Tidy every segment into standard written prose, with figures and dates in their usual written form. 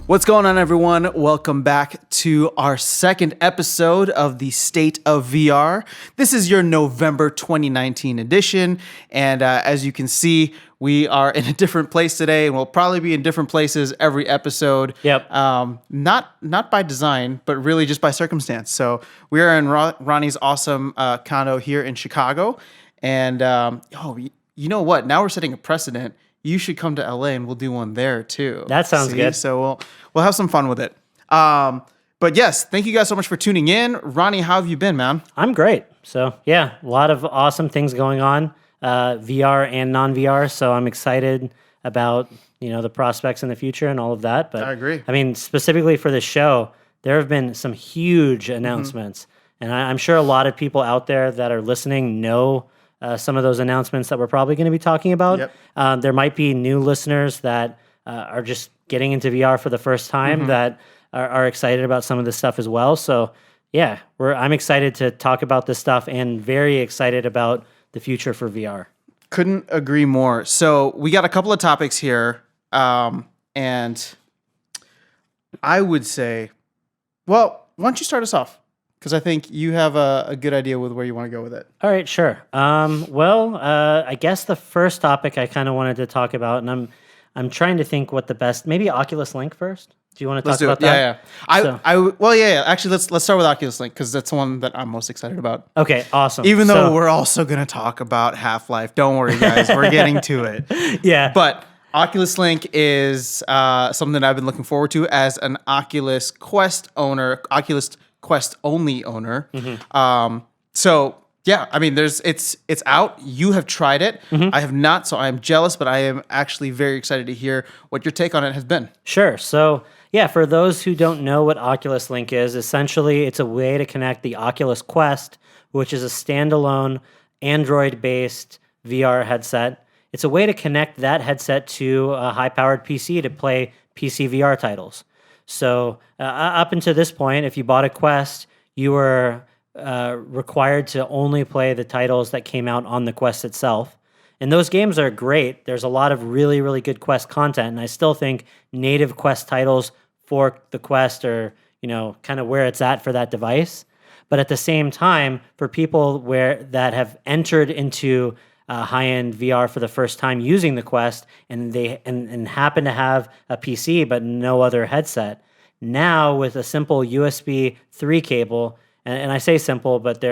What's going on, everyone? Welcome back to our second episode of the State of VR. This is your November 2019 edition, and as you can see, we are in a different place today, and we'll probably be in different places every episode. Yep. Not by design, but really just by circumstance. So we are in Ronnie's awesome condo here in Chicago, and you know what? Now we're setting a precedent. You should come to LA and we'll do one there too. That sounds good. So we'll have some fun with it. But yes, thank you guys so much for tuning in. Ronnie, how have you been, man? I'm great. So yeah, a lot of awesome things going on, VR and non-VR. So I'm excited about, the prospects in the future and all of that. But I agree. I mean, specifically for this show, there have been some huge announcements. And I'm sure a lot of people out there that are listening know some of those announcements that we're probably going to be talking about. Yep. There might be new listeners that are just getting into VR for the first time that are excited about some of this stuff as well. So yeah, I'm excited to talk about this stuff and very excited about the future for VR. Couldn't agree more. So we got a couple of topics here. And I would say, well, why don't you start us off? Because I think you have a good idea with where you want to go with it. All right, sure. I guess the first topic I kind of wanted to talk about, and I'm trying to think what the best, maybe Oculus Link first. Do you want to talk about that? Yeah. Actually, let's start with Oculus Link because that's the one that I'm most excited about. Okay, awesome. Even though we're also going to talk about Half-Life. Don't worry, guys. We're getting to it. Yeah. But Oculus Link is something that I've been looking forward to as an Oculus Quest owner, Oculus Quest only owner. So yeah, I mean, it's out. You have tried it. I have not, so I am jealous, but I am actually very excited to hear what your take on it has been. Sure. So yeah, for those who don't know what Oculus Link is, essentially it's a way to connect the Oculus Quest, which is a standalone Android-based VR headset. It's a way to connect that headset to a high-powered PC to play PC VR titles. So up until this point, if you bought a Quest, you were required to only play the titles that came out on the Quest itself. And those games are great. There's a lot of really, really good Quest content. And I still think native Quest titles for the Quest are, kind of where it's at for that device. But at the same time, for people that have entered into high-end VR for the first time using the Quest, and they happen to have a PC but no other headset. Now with a simple USB 3 cable, and I say simple, but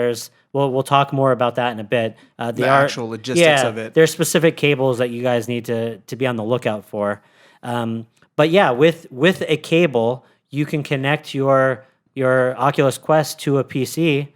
we'll talk more about that in a bit. The actual logistics of it. There's specific cables that you guys need to be on the lookout for. But yeah, with a cable, you can connect your Oculus Quest to a PC,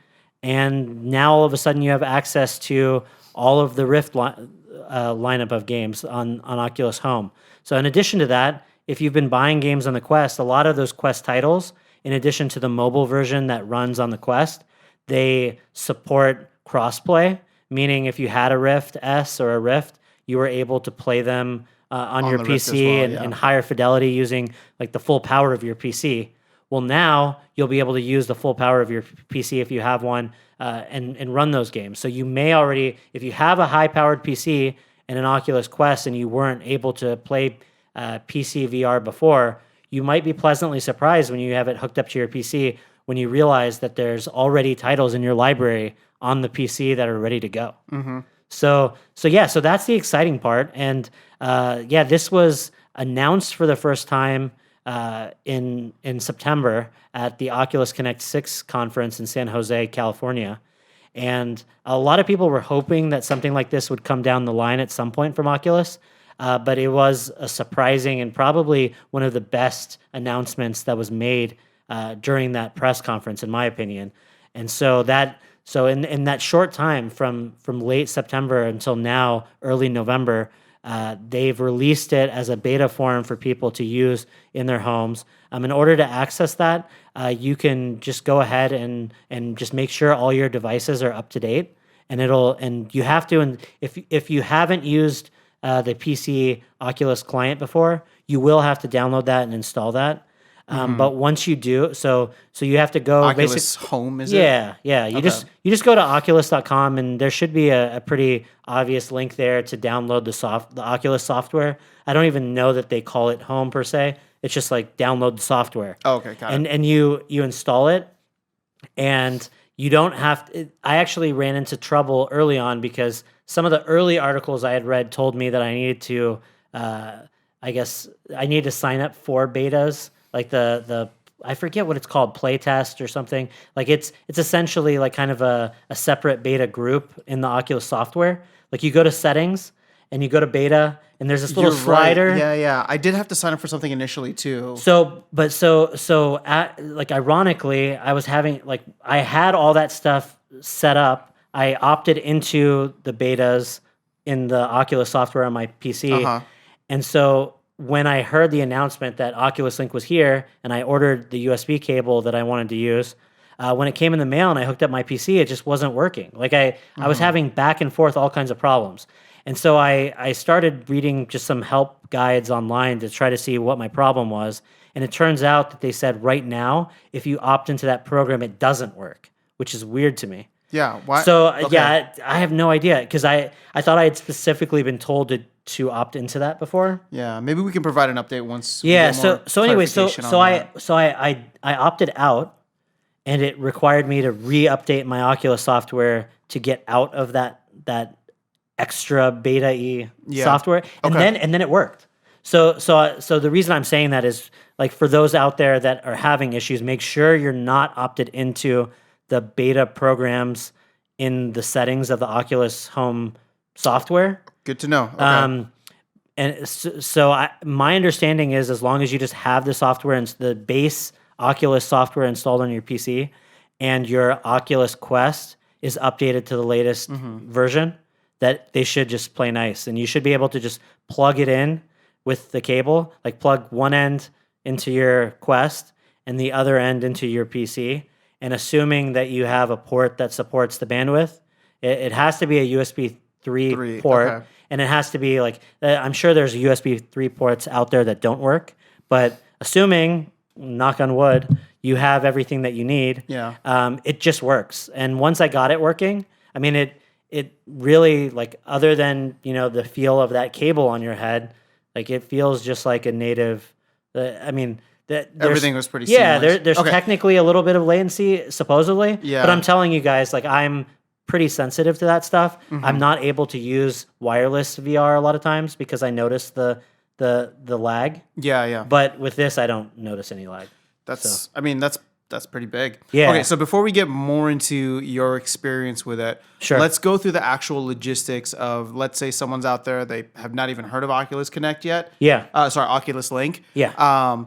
and now all of a sudden you have access to all of the Rift lineup of games on Oculus Home. So in addition to that, if you've been buying games on the Quest, a lot of those Quest titles, in addition to the mobile version that runs on the Quest, they support crossplay, meaning if you had a Rift S or a Rift, you were able to play them on your PC in higher fidelity using like the full power of your PC. Well, now you'll be able to use the full power of your PC if you have one and run those games. So you may already, if you have a high-powered PC and an Oculus Quest and you weren't able to play PC VR before, you might be pleasantly surprised when you have it hooked up to your PC when you realize that there's already titles in your library on the PC that are ready to go. So that's the exciting part. And this was announced for the first time in September at the Oculus Connect 6 conference in San Jose, California. And a lot of people were hoping that something like this would come down the line at some point from Oculus, but it was a surprising and probably one of the best announcements that was made during that press conference, in my opinion. And so in that short time from late September until now, early November, they've released it as a beta form for people to use in their homes. In order to access that, you can just go ahead and just make sure all your devices are up to date, and you have to. And if you haven't used the PC Oculus client before, you will have to download that and install that. But once you do, so you have to go Oculus Home, is it? Yeah. You just go to oculus.com and there should be a pretty obvious link there to download the Oculus software. I don't even know that they call it Home per se. It's just like download the software. Oh, okay, got it. And you install it, and you don't have to, I actually ran into trouble early on because some of the early articles I had read told me that I needed to I guess I needed to sign up for betas, like the I forget what it's called, playtest or something. Like it's essentially like kind of a separate beta group in the Oculus software. Like you go to settings and you go to beta, and there's this little You're slider. Right. Yeah. I did have to sign up for something initially too. Like ironically, I was having like I had all that stuff set up. I opted into the betas in the Oculus software on my PC, and so when I heard the announcement that Oculus Link was here, and I ordered the USB cable that I wanted to use, when it came in the mail and I hooked up my PC, it just wasn't working. Like I was having back and forth all kinds of problems. And so I started reading just some help guides online to try to see what my problem was. And it turns out that they said right now, if you opt into that program, it doesn't work, which is weird to me. Yeah. Why? So yeah, I have no idea because I thought I had specifically been told to opt into that before. Yeah. Maybe we can provide an update once. Yeah. We get more So anyway, clarification on that. I opted out, and it required me to re-update my Oculus software to get out of that extra beta software, and then it worked. So the reason I'm saying that is like for those out there that are having issues, make sure you're not opted into the beta programs in the settings of the Oculus Home software. Good to know. Okay. And so my understanding is as long as you just have the software and the base Oculus software installed on your PC, and your Oculus Quest is updated to the latest version, that they should just play nice. And you should be able to just plug it in with the cable, like plug one end into your Quest and the other end into your PC. And assuming that you have a port that supports the bandwidth, it has to be a USB 3 port. Okay. And it has to be like, I'm sure there's USB 3 ports out there that don't work, but assuming, knock on wood, you have everything that you need, it just works. And once I got it working, I mean, it really, like, other than, the feel of that cable on your head, like, it feels just like a native, everything was pretty seamless. Yeah, there's technically a little bit of latency, supposedly, but I'm telling you guys, like, I'm pretty sensitive to that stuff. I'm not able to use wireless VR a lot of times because I notice the lag. Yeah. But with this, I don't notice any lag. That's pretty big. Yeah. Okay, so before we get more into your experience with it, sure, let's go through the actual logistics of, let's say someone's out there, they have not even heard of Oculus Connect yet. Yeah. Oculus Link. Yeah.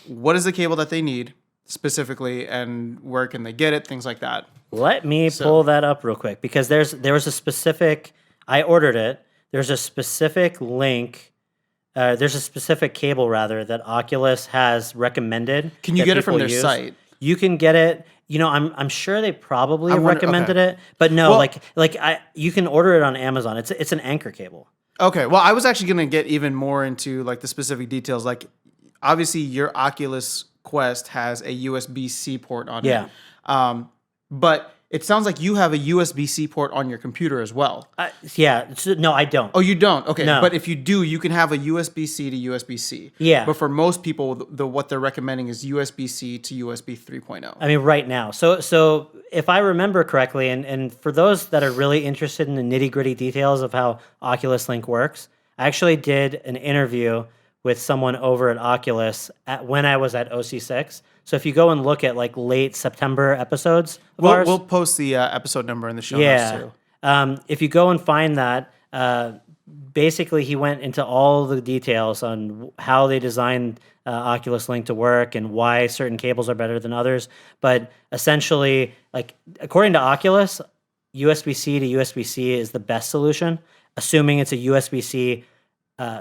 What is the cable that they need specifically, and where can they get it? Things like that. Let me pull that up real quick because there was a specific. I ordered it. There's a specific link. There's a specific cable rather that Oculus has recommended. Can you get it from their site? You can get it. I'm sure they probably recommended it, but no, you can order it on Amazon. It's an Anchor cable. Okay. Well, I was actually going to get even more into like the specific details. Like, obviously, your Oculus Quest has a USB-C port on it. But it sounds like you have a USB-C port on your computer as well. No, I don't. Oh, you don't? Okay. No. But if you do, you can have a USB-C to USB-C. Yeah. But for most people, what they're recommending is USB-C to USB 3.0. I mean, right now. So if I remember correctly, and for those that are really interested in the nitty-gritty details of how Oculus Link works, I actually did an interview with someone over at Oculus when I was at OC6. So if you go and look at like late September episodes of ours, we'll post the episode number in the show notes too. If you go and find that, basically he went into all the details on how they designed Oculus Link to work and why certain cables are better than others. But essentially, like according to Oculus, USB-C to USB-C is the best solution, assuming it's a USB-C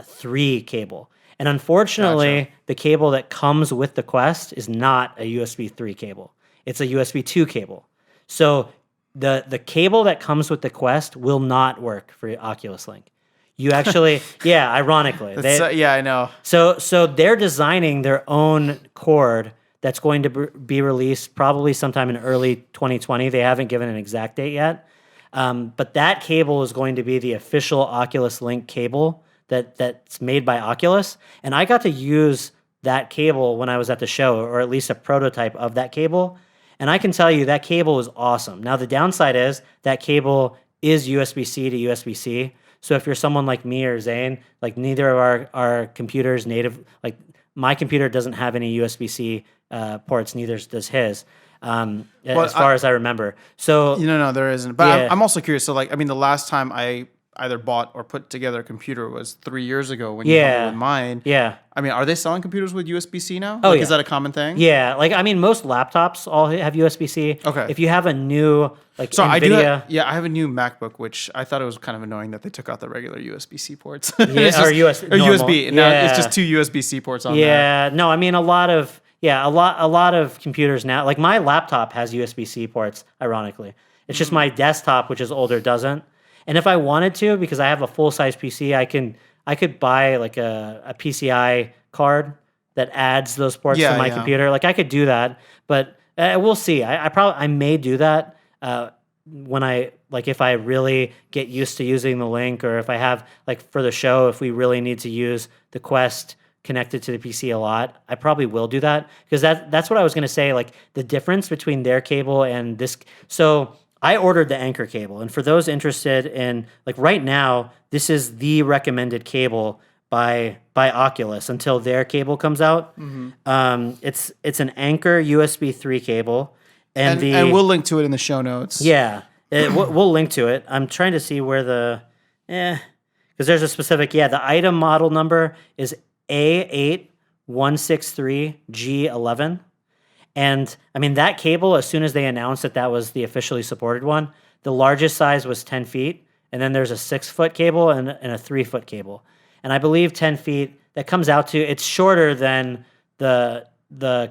3 cable. And unfortunately, the cable that comes with the Quest is not a USB 3 cable. It's a USB 2 cable. So the cable that comes with the Quest will not work for Oculus Link. You actually, ironically. I know. So they're designing their own cord that's going to be released probably sometime in early 2020. They haven't given an exact date yet. But that cable is going to be the official Oculus Link cable that's made by Oculus, and I got to use that cable when I was at the show, or at least a prototype of that cable. And I can tell you that cable is awesome. Now, the downside is that cable is USB-C to USB-C. So if you're someone like me or Zain, like neither of our computers native, like my computer doesn't have any USB-C ports, neither does his, as far as I remember. So no, there isn't. But Yeah. I'm also curious. So, like, I mean, the last time I either bought or put together a computer was 3 years ago when you helped me with mine. Yeah. I mean, are they selling computers with USB-C now? Oh, Like, yeah. Is that a common thing? Yeah, like I mean, most laptops all have USB-C. Okay. If you have a new like So NVIDIA, I have a new MacBook, which I thought it was kind of annoying that they took out the regular USB-C ports. Yeah, It's or just- USB normal. USB. Now it's Yeah. just 2 USB-C ports on there. yeah, no, I mean a lot of computers now. Like my laptop has USB-C ports. Ironically, it's just my desktop, which is older, doesn't. And if I wanted to, because I have a full-size PC, I could buy like a PCI card that adds those ports to my computer. Like I could do that, but we'll see. I may do that when if I really get used to using the link, or if I have like for the show, if we really need to use the Quest connected to the PC a lot, I probably will do that, because that's what I was going to say. Like the difference between their cable and this. So I ordered the Anchor cable, and for those interested in, like right now, this is the recommended cable by Oculus until their cable comes out. It's an Anchor USB 3 cable, and we'll link to it in the show notes. yeah, we'll link to it. I'm trying to see where because there's a specific the item model number is A8163G11. And I mean, that cable, as soon as they announced that was the officially supported one, the largest size was 10 feet. And then there's a 6-foot cable and a 3-foot cable. And I believe 10 feet, that comes out to, it's shorter than the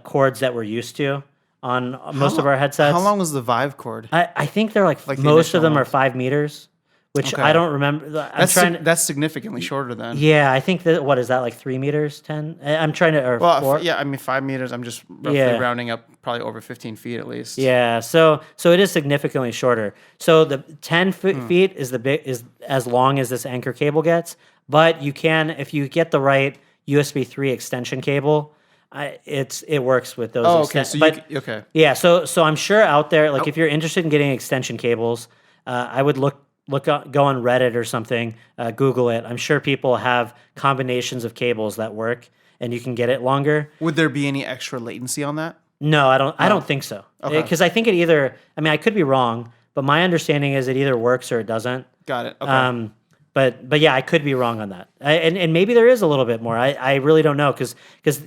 cords that we're used to on most of our headsets. How long was the Vive cord? I think they're like the most of initial them are ones? 5 meters, which Okay. I don't remember. That's significantly shorter then. Yeah, I think that, what is that, like 3 meters, 10? I'm trying to, or Well, 4? I mean, 5 meters. I'm just roughly Yeah. rounding up, probably over 15 feet at least. Yeah, so it is significantly shorter. So the 10 feet is is as long as this Anchor cable gets, but you can, if you get the right USB 3 extension cable, it works with those. Oh, okay. So okay. Yeah, so I'm sure out there, like if you're interested in getting extension cables, I would go on Reddit or something, Google it. I'm sure people have combinations of cables that work, and you can get it longer. Would there be any extra latency on that? No, I don't think so. Okay. Because I think it either, I mean, I could be wrong, but my understanding is it either works or it doesn't. Got it. Okay. But yeah, I could be wrong on that. And maybe there is a little bit more. I really don't know, because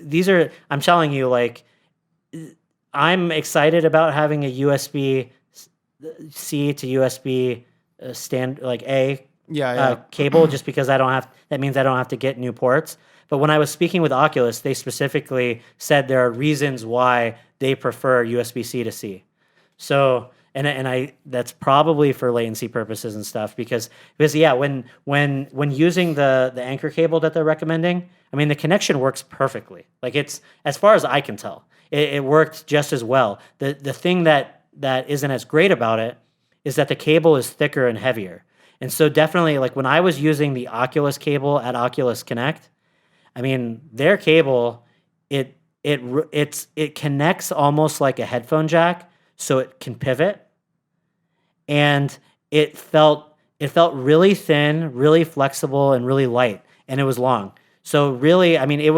these are, I'm telling you, like, I'm excited about having a USB C to USB A cable, just because that means I don't have to get new ports. But when I was speaking with Oculus, they specifically said there are reasons why they prefer USB-C to C. So, and that's probably for latency purposes and stuff, because yeah, when using the Anchor cable that they're recommending, I mean, the connection works perfectly. Like, it's, as far as I can tell, it worked just as well. The thing that isn't as great about it is that the cable is thicker and heavier. And so definitely, like when I was using the Oculus cable at Oculus Connect, I mean, their cable, it connects almost like a headphone jack, so it can pivot. And it felt really thin, really flexible, and really light, and it was long. So really, I mean, it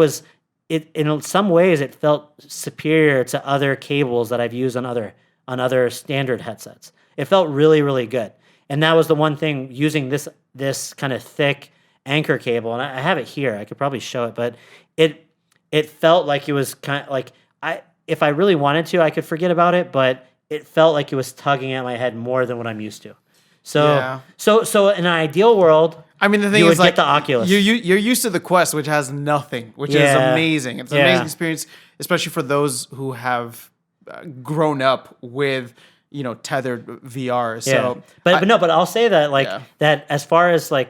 in some ways it felt superior to other cables that I've used on other standard headsets. It felt really, really good. And that was the one thing, using this kind of thick Anchor cable, and I have it here. I could probably show it, but it felt like it was kind of like, if I really wanted to, I could forget about it, but it felt like it was tugging at my head more than what I'm used to. So in an ideal world, I mean, the thing you is, would like, get the Oculus. You're used to the Quest, which has nothing, which is amazing. It's an amazing experience, especially for those who have grown up with, tethered VR. So, but I'll say that, that as far as the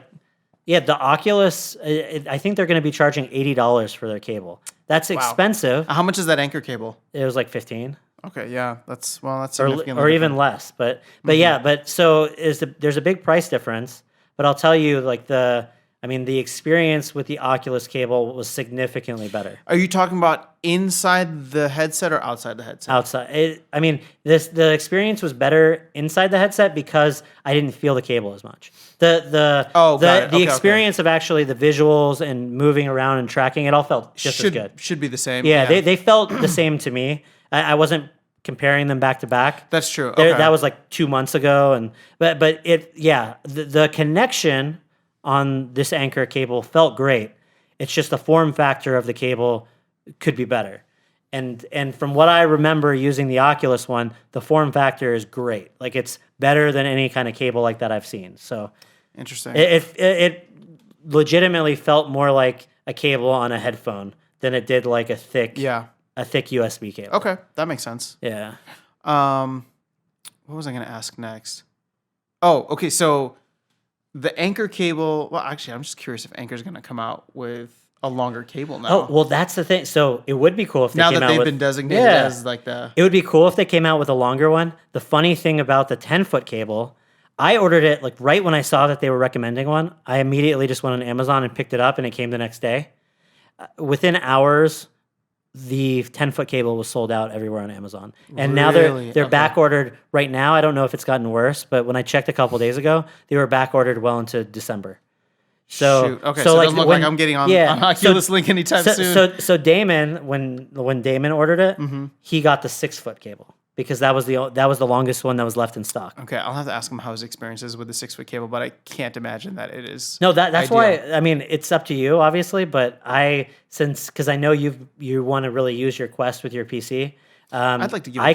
Oculus, I think they're going to be charging $80 for their cable. That's expensive. How much is that Anchor cable? It was like 15. Okay, yeah, that's significantly or even less. But yeah, but so there's a big price difference. But I'll tell you, like I mean, the experience with the Oculus cable was significantly better. Are you talking about inside the headset or outside the headset? Outside, the experience was better inside the headset because I didn't feel the cable as much. The experience of actually the visuals and moving around and tracking it all felt just as good. Should be the same. Yeah, they felt the same to me. I wasn't comparing them back to back. That's true. Okay. That was like 2 months ago, but the connection on this Anchor cable felt great. It's just the form factor of the cable could be better. And from what I remember using the Oculus one, the form factor is great. Like it's better than any kind of cable like that I've seen. So interesting. It legitimately felt more like a cable on a headphone than it did like a thick USB cable. Okay, that makes sense. Yeah. What was I going to ask next? Oh, okay. So the Anchor cable. Well, actually, I'm just curious if Anchor's going to come out with a longer cable now. Oh, well, that's the thing. So it would be cool if they came out they've with, been designated as like the. It would be cool if they came out with a longer one. The funny thing about the 10-foot cable, I ordered it like right when I saw that they were recommending one. I immediately just went on Amazon and picked it up, and it came the next day. Within hours, the 10-foot cable was sold out everywhere on Amazon. And now they're back ordered right now. I don't know if it's gotten worse, but when I checked a couple days ago, they were back ordered well into December. So shoot. Okay, so it doesn't look like I'm getting on Oculus Link anytime soon. So Damon, when Damon ordered it, he got the 6-foot cable because that was the longest one that was left in stock. Okay, I'll have to ask him how his experience is with the 6-foot cable, but I can't imagine that it is. No, that's ideal. why. I mean, it's up to you, obviously, but because I know you want to really use your Quest with your PC. I'd like to give. I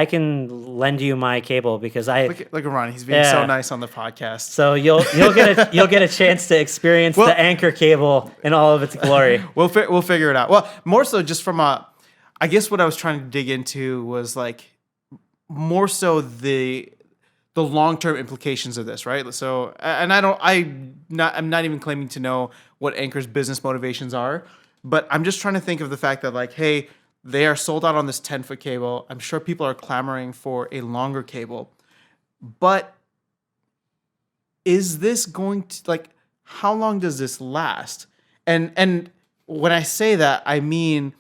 can lend you my cable because look at Ronnie. He's being so nice on the podcast. So you'll get a chance to experience the Anchor cable in all of its glory. We'll figure it out. Well, more so just from I guess what I was trying to dig into was like more so the long-term implications of this, right? So, and I'm not even claiming to know what Anchor's business motivations are, but I'm just trying to think of the fact that like, hey, they are sold out on this 10-foot cable. I'm sure people are clamoring for a longer cable. But is this going to, like, how long does this last? And when I say that, I mean,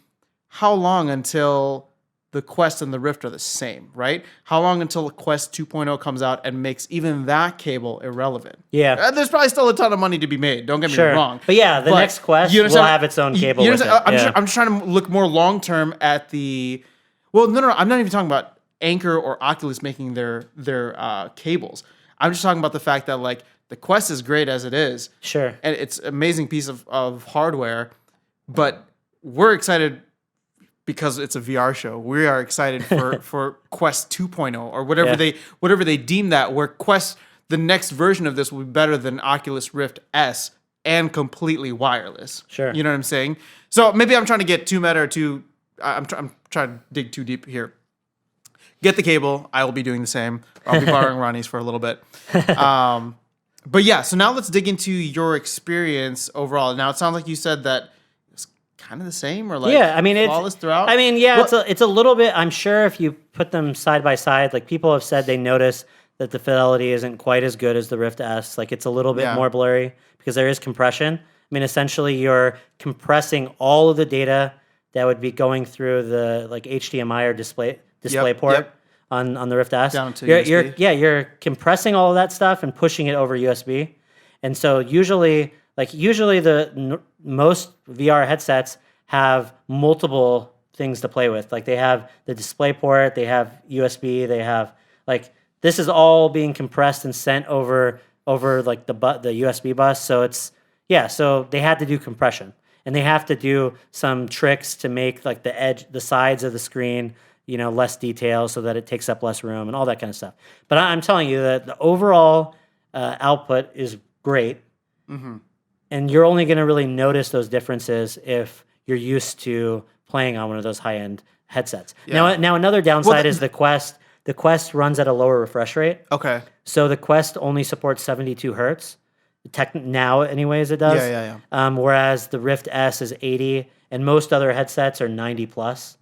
how long until the Quest and the Rift are the same, right? How long until the Quest 2.0 comes out and makes even that cable irrelevant? Yeah. There's probably still a ton of money to be made. Don't get me wrong. But yeah, the next Quest will have its own cable with it. I'm just trying to look more long-term at the... Well, no. I'm not even talking about Anchor or Oculus making their cables. I'm just talking about the fact that, like, the Quest is great as it is. Sure. And it's an amazing piece of hardware. But we're excited... because it's a VR show. We are excited for Quest 2.0 or whatever they deem that, where Quest, the next version of this will be better than Oculus Rift S and completely wireless. Sure. You know what I'm saying? So maybe I'm trying to get too meta or I'm trying to dig too deep here. Get the cable. I will be doing the same. I'll be borrowing Ronnie's for a little bit. But yeah, so now let's dig into your experience overall. Now it sounds like you said that kind of the same or like flawless throughout? I mean, yeah, it's a little bit, I'm sure if you put them side by side, like people have said they notice that the fidelity isn't quite as good as the Rift S. Like it's a little bit more blurry because there is compression. I mean, essentially you're compressing all of the data that would be going through the like HDMI or display port on the Rift S. Down to USB. You're compressing all of that stuff and pushing it over USB. And so usually most VR headsets have multiple things to play with. Like they have the display port, they have USB, they have like this is all being compressed and sent over like the USB bus. So so they had to do compression and they have to do some tricks to make like the sides of the screen, less detail so that it takes up less room and all that kind of stuff. But I'm telling you that the overall output is great. Mm-hmm. And you're only going to really notice those differences if you're used to playing on one of those high-end headsets. Yeah. Now another downside is the Quest. The Quest runs at a lower refresh rate. Okay. So the Quest only supports 72 hertz. Now, anyways, it does. Yeah. Whereas the Rift S is 80, and most other headsets are 90 plus.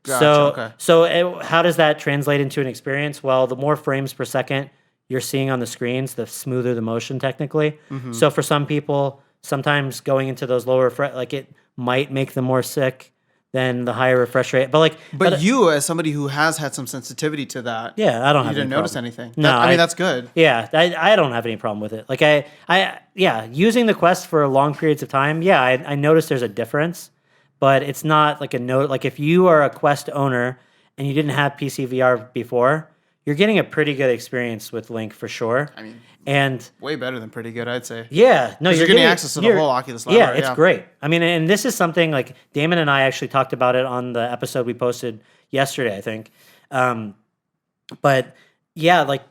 Gotcha, So how does that translate into an experience? Well, the more frames per second you're seeing on the screens, the smoother the motion technically. Mm-hmm. So for some people, sometimes going into those lower like it might make them more sick than the higher refresh rate. But like, But you, as somebody who has had some sensitivity to that, yeah, I don't you have didn't any notice problem. anything. No, I mean, that's good. Yeah, I don't have any problem with it. Like yeah, using the Quest for long periods of time. Yeah, I noticed there's a difference, but it's not like a note. Like if you are a Quest owner and you didn't have PC VR before, you're getting a pretty good experience with Link for sure. I mean, and way better than pretty good, I'd say. yeah, no, You're getting access to the whole Oculus Yeah, library. it's great. I mean, and this is something like Damon and I actually talked about it on the episode we posted yesterday, I think. But yeah, like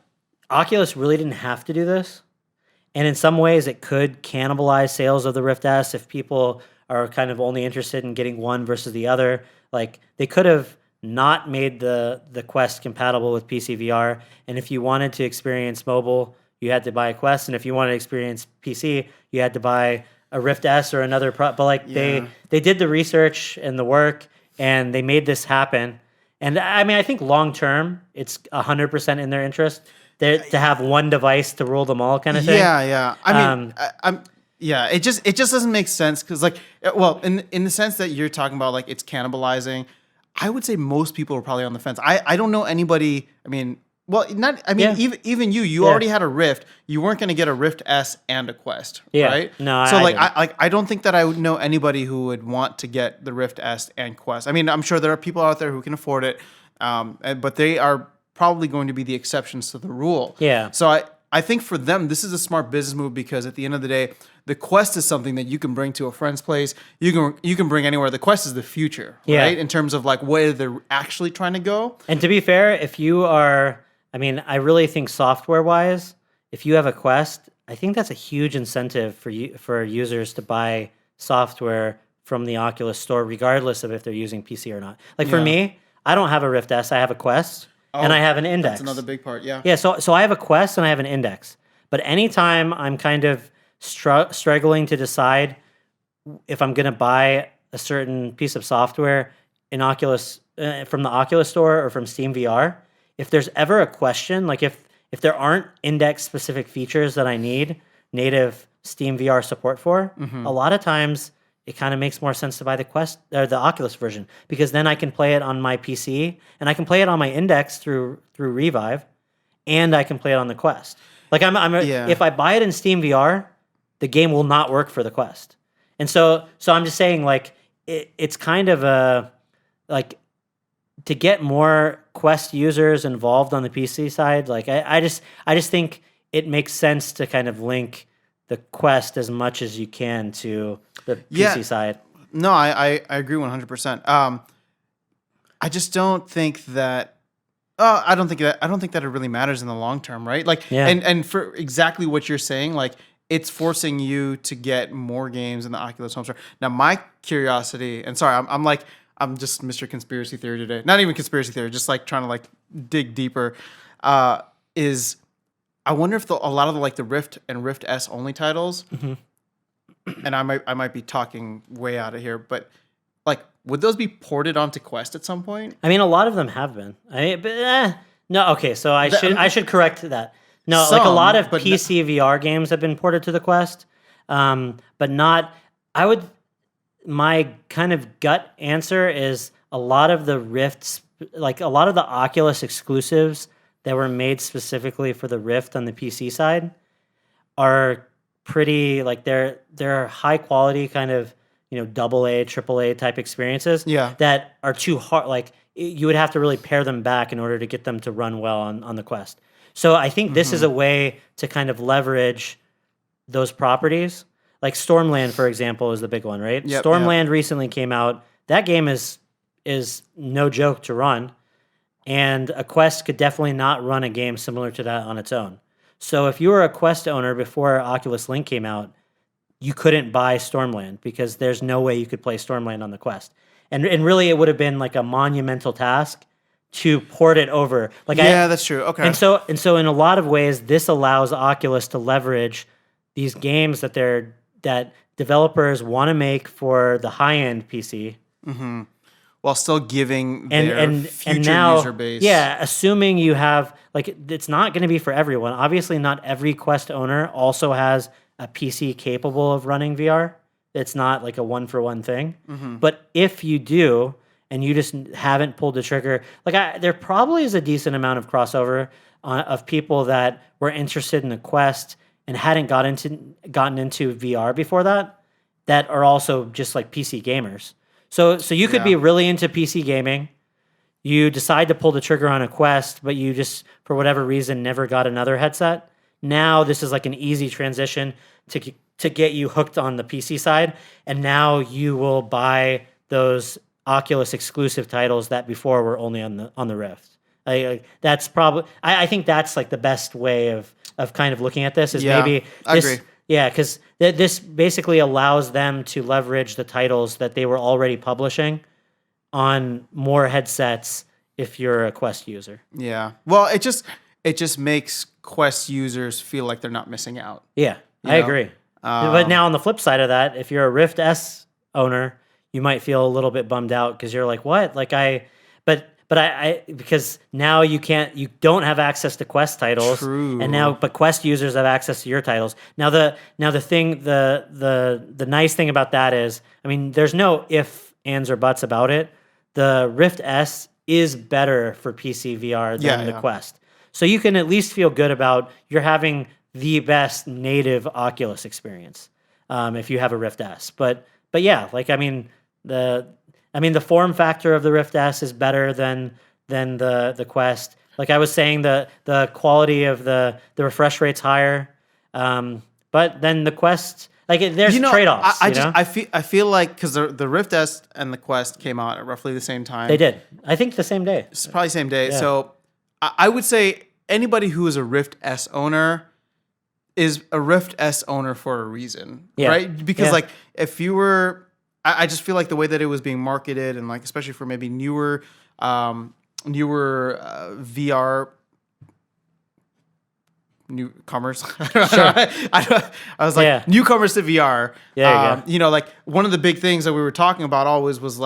Oculus really didn't have to do this. And in some ways, it could cannibalize sales of the Rift S if people are kind of only interested in getting one versus the other. Like they could have not made the Quest compatible with PC VR. And if you wanted to experience mobile, you had to buy a Quest. And if you wanted to experience PC, you had to buy a Rift S or another But like they did the research and the work and they made this happen. And I mean, I think long term, it's 100% in their interest to have one device to rule them all, kind of thing. Yeah. I mean, yeah. It just doesn't make sense because, like, well, in the sense that you're talking about, like, it's cannibalizing. I would say most people are probably on the fence. I don't know anybody. I mean, well, not. I mean, even you already had a Rift. You weren't going to get a Rift S and a Quest, right? No. So I don't think that I would know anybody who would want to get the Rift S and Quest. I mean, I'm sure there are people out there who can afford it, but they are probably going to be the exceptions to the rule. Yeah. So I think for them, this is a smart business move because at the end of the day, the Quest is something that you can bring to a friend's place. You can bring anywhere. The Quest is the future, right? In terms of like where they're actually trying to go. And to be fair, if you are, I mean, I really think software-wise, if you have a Quest, I think that's a huge incentive for users to buy software from the Oculus store, regardless of if they're using PC or not. Like for me, I don't have a Rift S. I have a Quest. And I have an Index. That's another big part, yeah. Yeah, so I have a Quest and I have an Index. But anytime I'm kind of struggling to decide if I'm going to buy a certain piece of software in Oculus from the Oculus store or from Steam VR, if there's ever a question, like if there aren't Index-specific features that I need native Steam VR support for, a lot of times it kind of makes more sense to buy the Quest or the Oculus version because then I can play it on my PC and I can play it on my Index through Revive, and I can play it on the Quest. Like if I buy it in Steam VR, the game will not work for the Quest, and so I'm just saying like it's kind of a like to get more Quest users involved on the PC side. Like I just think it makes sense to kind of link the Quest as much as you can to the PC side. No, I agree 100%. I just don't think that. I don't think that it really matters in the long term, right? Like, and for exactly what you're saying, like it's forcing you to get more games in the Oculus Home Store. Now, my curiosity, and sorry, I'm just Mr. Conspiracy Theory today. Not even conspiracy theory, just like trying to like dig deeper. Is I wonder if a lot of the Rift and Rift S only titles, and I might be talking way out of here, but like would those be ported onto Quest at some point? I mean, a lot of them have been. No, okay, so I should correct that. No, like a lot of PC VR games have been ported to the Quest, but not. My kind of gut answer is a lot of the Rifts, like a lot of the Oculus exclusives that were made specifically for the Rift on the PC side are pretty like they're high quality kind of, you know, AA, AAA type experiences that are too hard. Like you would have to really pair them back in order to get them to run well on the Quest. So I think this is a way to kind of leverage those properties. Like Stormland, for example, is the big one, right? Stormland recently came out. That game is no joke to run. And a Quest could definitely not run a game similar to that on its own. So if you were a Quest owner before Oculus Link came out, you couldn't buy Stormland because there's no way you could play Stormland on the Quest. And really it would have been like a monumental task to port it over. Like that's true. Okay. And so in a lot of ways, this allows Oculus to leverage these games that developers want to make for the high-end PC. Mm-hmm. While still giving their future user base. Yeah, assuming you have, like, it's not going to be for everyone. Obviously, not every Quest owner also has a PC capable of running VR. It's not like a one-for-one thing. But if you do, and you just haven't pulled the trigger, there probably is a decent amount of crossover of people that were interested in the Quest and hadn't gotten into VR before that are also just like PC gamers. So you could be really into PC gaming. You decide to pull the trigger on a Quest, but you just, for whatever reason, never got another headset. Now this is like an easy transition to get you hooked on the PC side, and now you will buy those Oculus exclusive titles that before were only on the Rift. That's probably I think that's like the best way of kind of looking at this is maybe I this, agree. yeah, because this basically allows them to leverage the titles that they were already publishing on more headsets if you're a Quest user. Yeah. Well, it just makes Quest users feel like they're not missing out. Yeah, I agree. But now on the flip side of that, if you're a Rift S owner, you might feel a little bit bummed out because you're like, what? But I because now you don't have access to Quest titles. True. But Quest users have access to your titles. Now the nice thing about that is, I mean, there's no ifs, ands, or buts about it. The Rift S is better for PC VR than the Quest. So you can at least feel good about you're having the best native Oculus experience if you have a Rift S. But yeah, like the form factor of the Rift S is better than the Quest. Like I was saying, the quality of the refresh rate's higher. But then the Quest, there's trade-offs. I feel like because the Rift S and the Quest came out at roughly the same time. They did. I think the same day. It's probably the same day. Yeah. So I would say anybody who is a Rift S owner is a Rift S owner for a reason, right? Because if you were, I just feel like the way that it was being marketed and especially for maybe newer VR newcomers. I was like newcomers to VR. One of the big things that we were talking about always was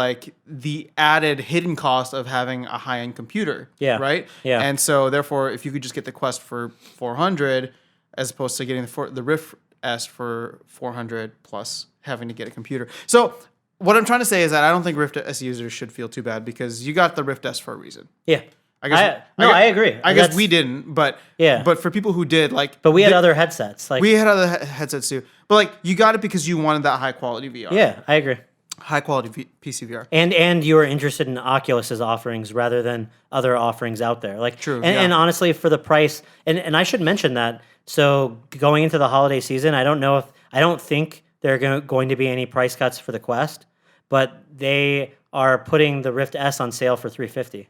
the added hidden cost of having a high-end computer. Yeah. Right. Yeah. And so therefore, if you could just get the Quest for $400 as opposed to getting the Rift S for $400 plus having to get a computer. So what I'm trying to say is that I don't think Rift S users should feel too bad because you got the Rift S for a reason. Yeah. I agree. I guess we didn't, but for people who did, but we had other headsets. We had other headsets too. But you got it because you wanted that high quality VR. Yeah, I agree. High quality PC VR. And you were interested in Oculus's offerings rather than other offerings out there. True. And honestly, for the price, and I should mention that. So going into the holiday season, I don't think there are going to be any price cuts for the Quest, but they are putting the Rift S on sale for $350.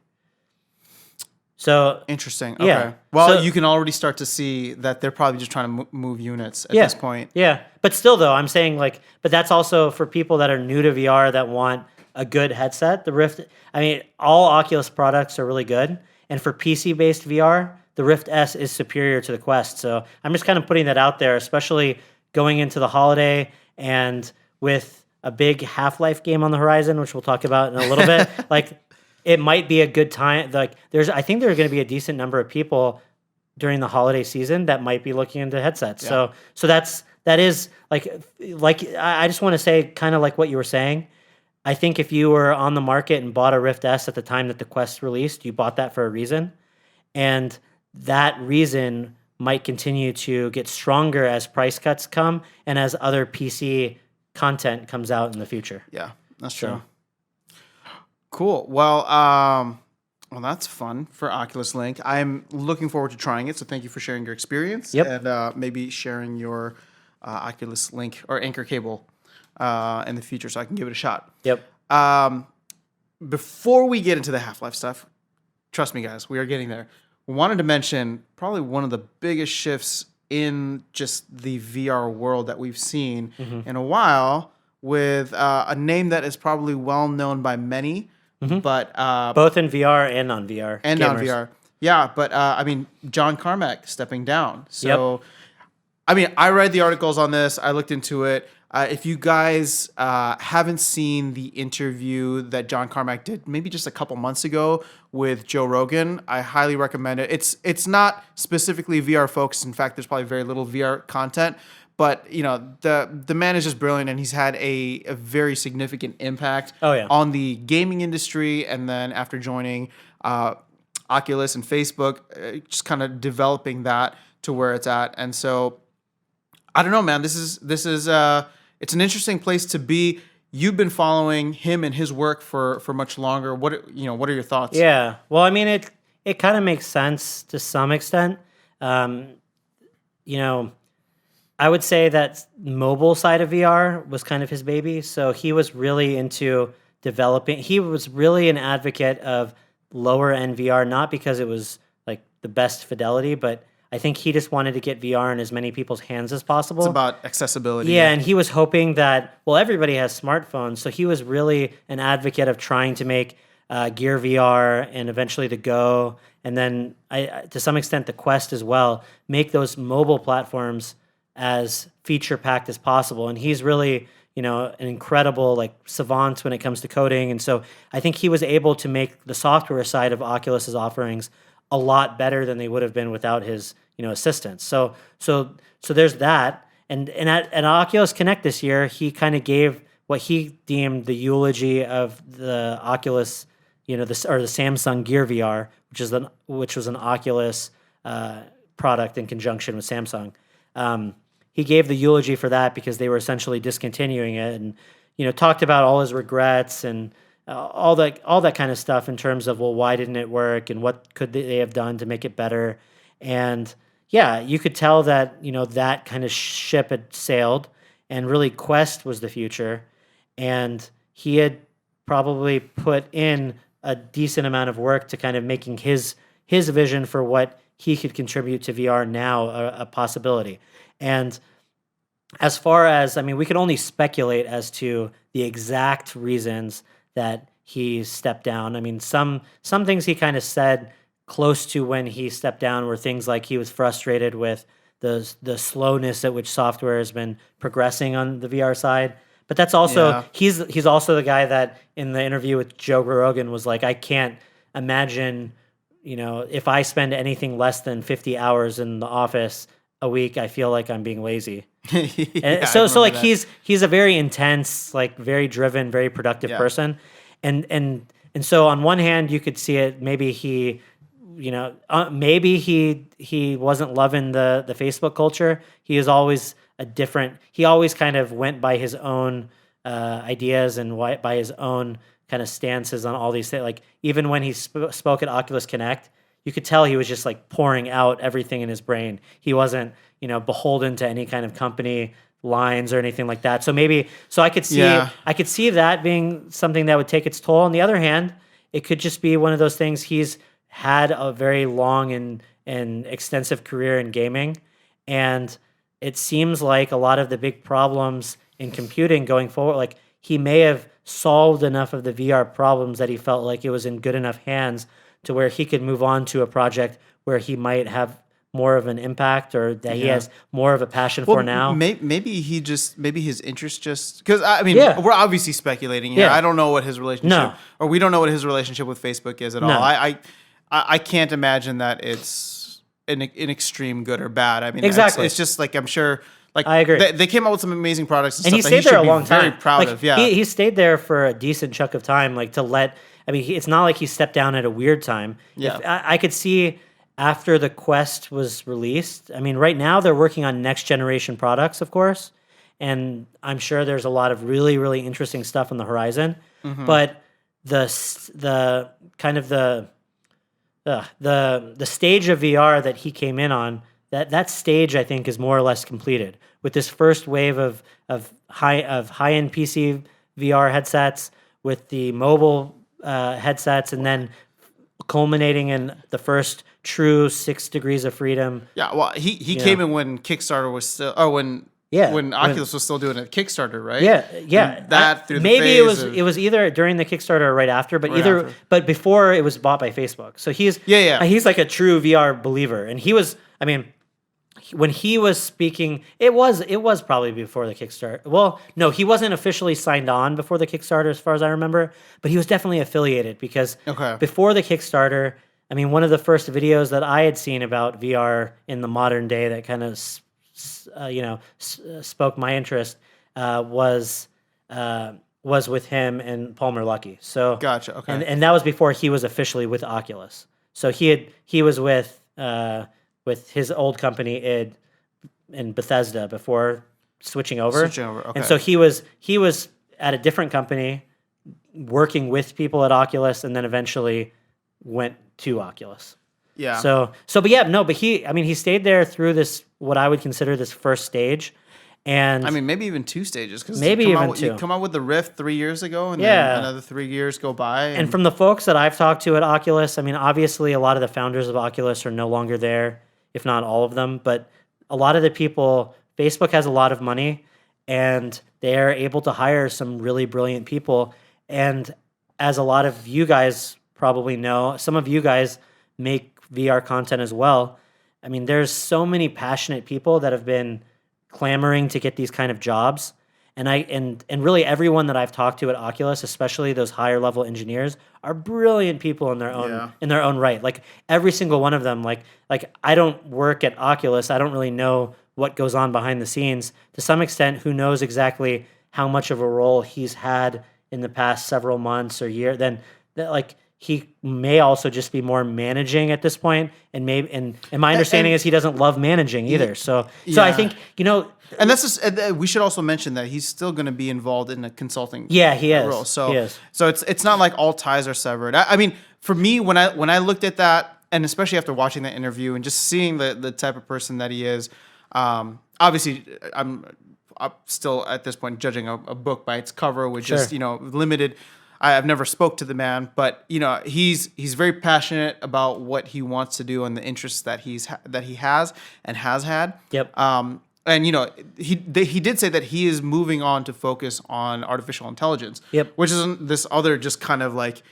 So interesting. Okay. Yeah. Well, you can already start to see that they're probably just trying to move units at this point. Yeah. But still, though, I'm saying but that's also for people that are new to VR that want a good headset. The Rift, all Oculus products are really good, and for PC-based VR, the Rift S is superior to the Quest. So I'm just kind of putting that out there, especially going into the holiday and with a big Half-Life game on the horizon, which we'll talk about in a little bit. It might be a good time. I think there's going to be a decent number of people during the holiday season that might be looking into headsets. Yeah. So that is I just want to say kind of like what you were saying. I think if you were on the market and bought a Rift S at the time that the Quest released, you bought that for a reason, and that reason might continue to get stronger as price cuts come and as other PC content comes out in the future. Yeah, that's true. Cool. Well, that's fun for Oculus Link. I'm looking forward to trying it. So thank you for sharing your experience and maybe sharing your Oculus Link or Anchor cable in the future so I can give it a shot. Yep. Before we get into the Half-Life stuff, trust me, guys, we are getting there. We wanted to mention probably one of the biggest shifts in just the VR world that we've seen in a while with a name that is probably well known by many. But both in VR and on VR. And on VR. Yeah, but John Carmack stepping down. So, I read the articles on this. I looked into it. If you guys haven't seen the interview that John Carmack did maybe just a couple months ago with Joe Rogan, I highly recommend it. It's not specifically VR focused. In fact, there's probably very little VR content. but you know, the man is just brilliant, and he's had a very significant impact Oh, yeah. on the gaming industry. And then after joining Oculus and Facebook, just kind of developing that to where it's at. And so I don't know, man. This is it's an interesting place to be. You've been following him and his work for much longer. What are your thoughts? Yeah. Well, I mean, it kind of makes sense to some extent. You know, I would say that mobile side of VR was kind of his baby. So he was really into developing. He was really an advocate of lower end VR, not because it was like the best fidelity, but I think he just wanted to get VR in as many people's hands as possible. It's about accessibility. Yeah, and he was hoping that, well, everybody has smartphones, so he was really an advocate of trying to make Gear VR and eventually the Go, and then to some extent the Quest as well, make those mobile platforms as feature-packed as possible. And he's really, you know, an incredible like savant when it comes to coding, and so I think he was able to make the software side of Oculus's offerings a lot better than they would have been without his, you know, assistance. So there's that. And at Oculus Connect this year, he kind of gave what he deemed the eulogy of the Oculus, you know, the Samsung Gear VR, which was an Oculus product in conjunction with Samsung. He gave the eulogy for that because they were essentially discontinuing it, and you know, talked about all his regrets and all that kind of stuff in terms of, well, why didn't it work and what could they have done to make it better. And yeah, you could tell that, you know, that kind of ship had sailed, and really Quest was the future. And he had probably put in a decent amount of work to kind of making his vision for what he could contribute to VR now a possibility. And as far as, I mean, we could only speculate as to the exact reasons that he stepped down. I mean, some things he kind of said close to when he stepped down were things like he was frustrated with the slowness at which software has been progressing on the VR side. But that's also, he's also the guy that in the interview with Joe Rogan was like, I can't imagine, you know, if I spend anything less than 50 hours in the office a week, I feel like I'm being lazy. Yeah, so like that. he's a very intense, like very driven, very productive person. And so on one hand you could see it, maybe he, you know, maybe he wasn't loving the Facebook culture. He is always he always kind of went by his own ideas and by his own kind of stances on all these things. Like even when he spoke at Oculus Connect, you could tell he was just like pouring out everything in his brain. He wasn't, you know, beholden to any kind of company lines or anything like that. So I could see that being something that would take its toll. On the other hand, it could just be one of those things. He's had a very long and extensive career in gaming, and it seems like a lot of the big problems in computing going forward, like he may have solved enough of the VR problems that he felt like it was in good enough hands to where he could move on to a project where he might have more of an impact, or that he has more of a passion for now. Maybe his interest just, because I mean, we're obviously speculating here. I don't know what his relationship, or we don't know what his relationship with Facebook is at all. I can't imagine that it's an extreme good or bad. I mean, exactly. It's just like, I'm sure, like, I agree. They came out with some amazing products and he stuff that he stayed there should a long be very time. proud like, of. Yeah, he stayed there for a decent chunk of time. Like it's not like he stepped down at a weird time. Yeah, I could see after the Quest was released. I mean, right now they're working on next generation products, of course, and I'm sure there's a lot of really, really interesting stuff on the horizon. Mm-hmm. But the kind of the stage of VR that he came in on, that stage I think is more or less completed with this first wave of high-end PC VR headsets, with the mobile headsets, and then culminating in the first true 6 degrees of freedom. Yeah, well, he came in when Kickstarter was still, or when Oculus was still doing a Kickstarter, right? Yeah. And that through maybe the phase it was either during the Kickstarter or right after, but before it was bought by Facebook. So he's like a true VR believer, and he was. I mean, when he was speaking, it was probably before the Kickstarter. Well, no, he wasn't officially signed on before the Kickstarter, as far as I remember, but he was definitely affiliated because before the Kickstarter, I mean, one of the first videos that I had seen about VR in the modern day that kind of spoke my interest was with him and Palmer Luckey. So Gotcha. Okay. and that was before he was officially with Oculus. So he was with his old company id in Bethesda before switching over. Okay. And so he was at a different company working with people at Oculus, and then eventually went to Oculus. Yeah. But he stayed there through this, what I would consider this first stage. And I mean, maybe even 2 stages, because two. You come out with the Rift 3 years ago, and Yeah. then another 3 years go by. And from the folks that I've talked to at Oculus, I mean, obviously a lot of the founders of Oculus are no longer there, if not all of them. But a lot of the people, Facebook has a lot of money, and they're able to hire some really brilliant people. And as a lot of you guys probably know, some of you guys make VR content as well. I mean, there's so many passionate people that have been clamoring to get these kind of jobs. And really everyone that I've talked to at Oculus, especially those higher level engineers, are brilliant people in their own right. Like every single one of them, like I don't work at Oculus. I don't really know what goes on behind the scenes. To some extent, who knows exactly how much of a role he's had in the past several months or year, then like he may also just be more managing at this point, and my understanding is he doesn't love managing either. So I think, and that's just, we should also mention that he's still going to be involved in a consulting he is. role. So he is. So it's not like all ties are severed. I mean, for me, when I looked at that, and especially after watching that interview and just seeing the type of person that he is, obviously I'm still at this point judging a book by its cover, with just limited. I've never spoke to the man, but he's very passionate about what he wants to do and the interests that he has and has had. Yep. And he did say that he is moving on to focus on artificial intelligence. Yep. Which is this other just kind of like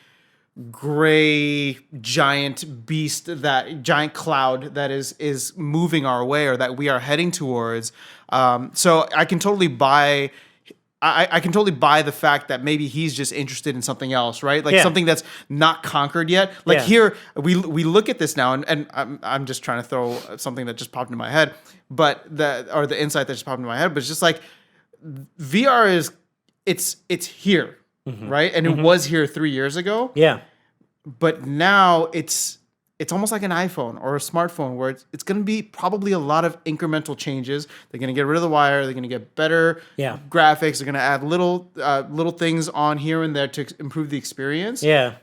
gray giant beast, that giant cloud that is moving our way, or that we are heading towards. So I can totally buy. I can totally buy the fact that maybe he's just interested in something else, right? Like something that's not conquered yet. Like here, we look at this now, and I'm just trying to throw something that just popped into my head, but the insight that just popped into my head, but it's just like VR is it's here, right? And it was here 3 years ago. Yeah. But now it's almost like an iPhone or a smartphone, where it's going to be probably a lot of incremental changes. They're going to get rid of the wire. They're going to get better graphics. They're going to add little things on here and there to improve the experience. Yeah.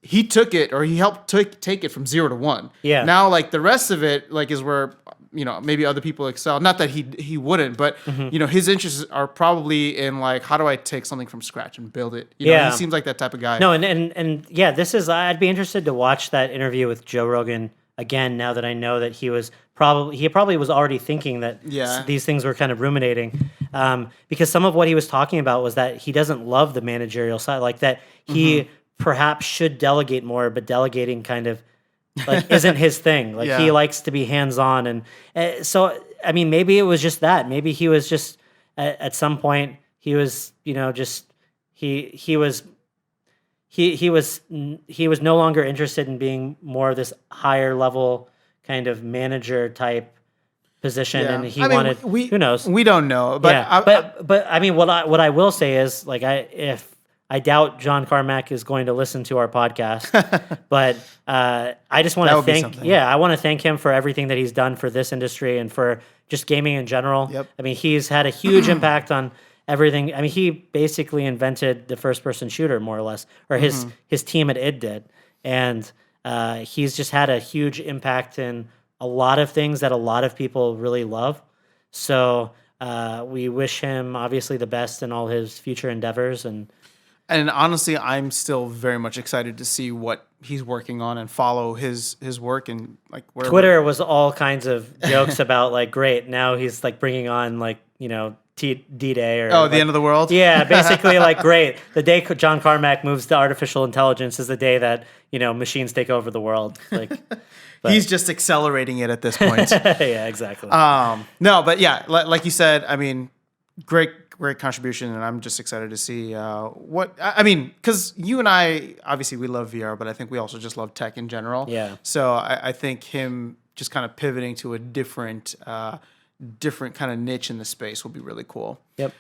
He took it, or he helped take it from 0 to 1. Yeah. Now, like the rest of it, like is where maybe other people excel. Not that he wouldn't, but his interests are probably in like, how do I take something from scratch and build it? He seems like that type of guy. No, and this is, I'd be interested to watch that interview with Joe Rogan again, now that I know that he probably was already thinking that these things were kind of ruminating, because some of what he was talking about was that he doesn't love the managerial side, like that he perhaps should delegate more, but delegating kind of like isn't his thing. Like he likes to be hands-on, and so I mean, maybe it was just that. Maybe he was just at some point he was just he was no longer interested in being more of this higher level kind of manager type position, and he wanted. Who knows? We don't know, but but I mean, what I will say is, like, I doubt John Carmack is going to listen to our podcast, but I just want to thank. Yeah, I want to thank him for everything that he's done for this industry and for just gaming in general. Yep. I mean, he's had a huge impact on everything. I mean, he basically invented the first-person shooter, more or less, or his team at id did, and he's just had a huge impact in a lot of things that a lot of people really love. So we wish him obviously the best in all his future endeavors. And honestly, I'm still very much excited to see what he's working on and follow his work, and like wherever. Twitter was all kinds of jokes about like, great, now he's like bringing on like D-Day or the end of the world. Yeah, basically like, great, the day John Carmack moves to artificial intelligence is the day that machines take over the world. Like, he's just accelerating it at this point. Yeah, exactly. No, but yeah, like you said, I mean, great contribution, and I'm just excited to see what I mean, because you and I obviously we love VR, but I think we also just love tech in general. Yeah. So I think him just kind of pivoting to a different kind of niche in the space will be really cool. Yep.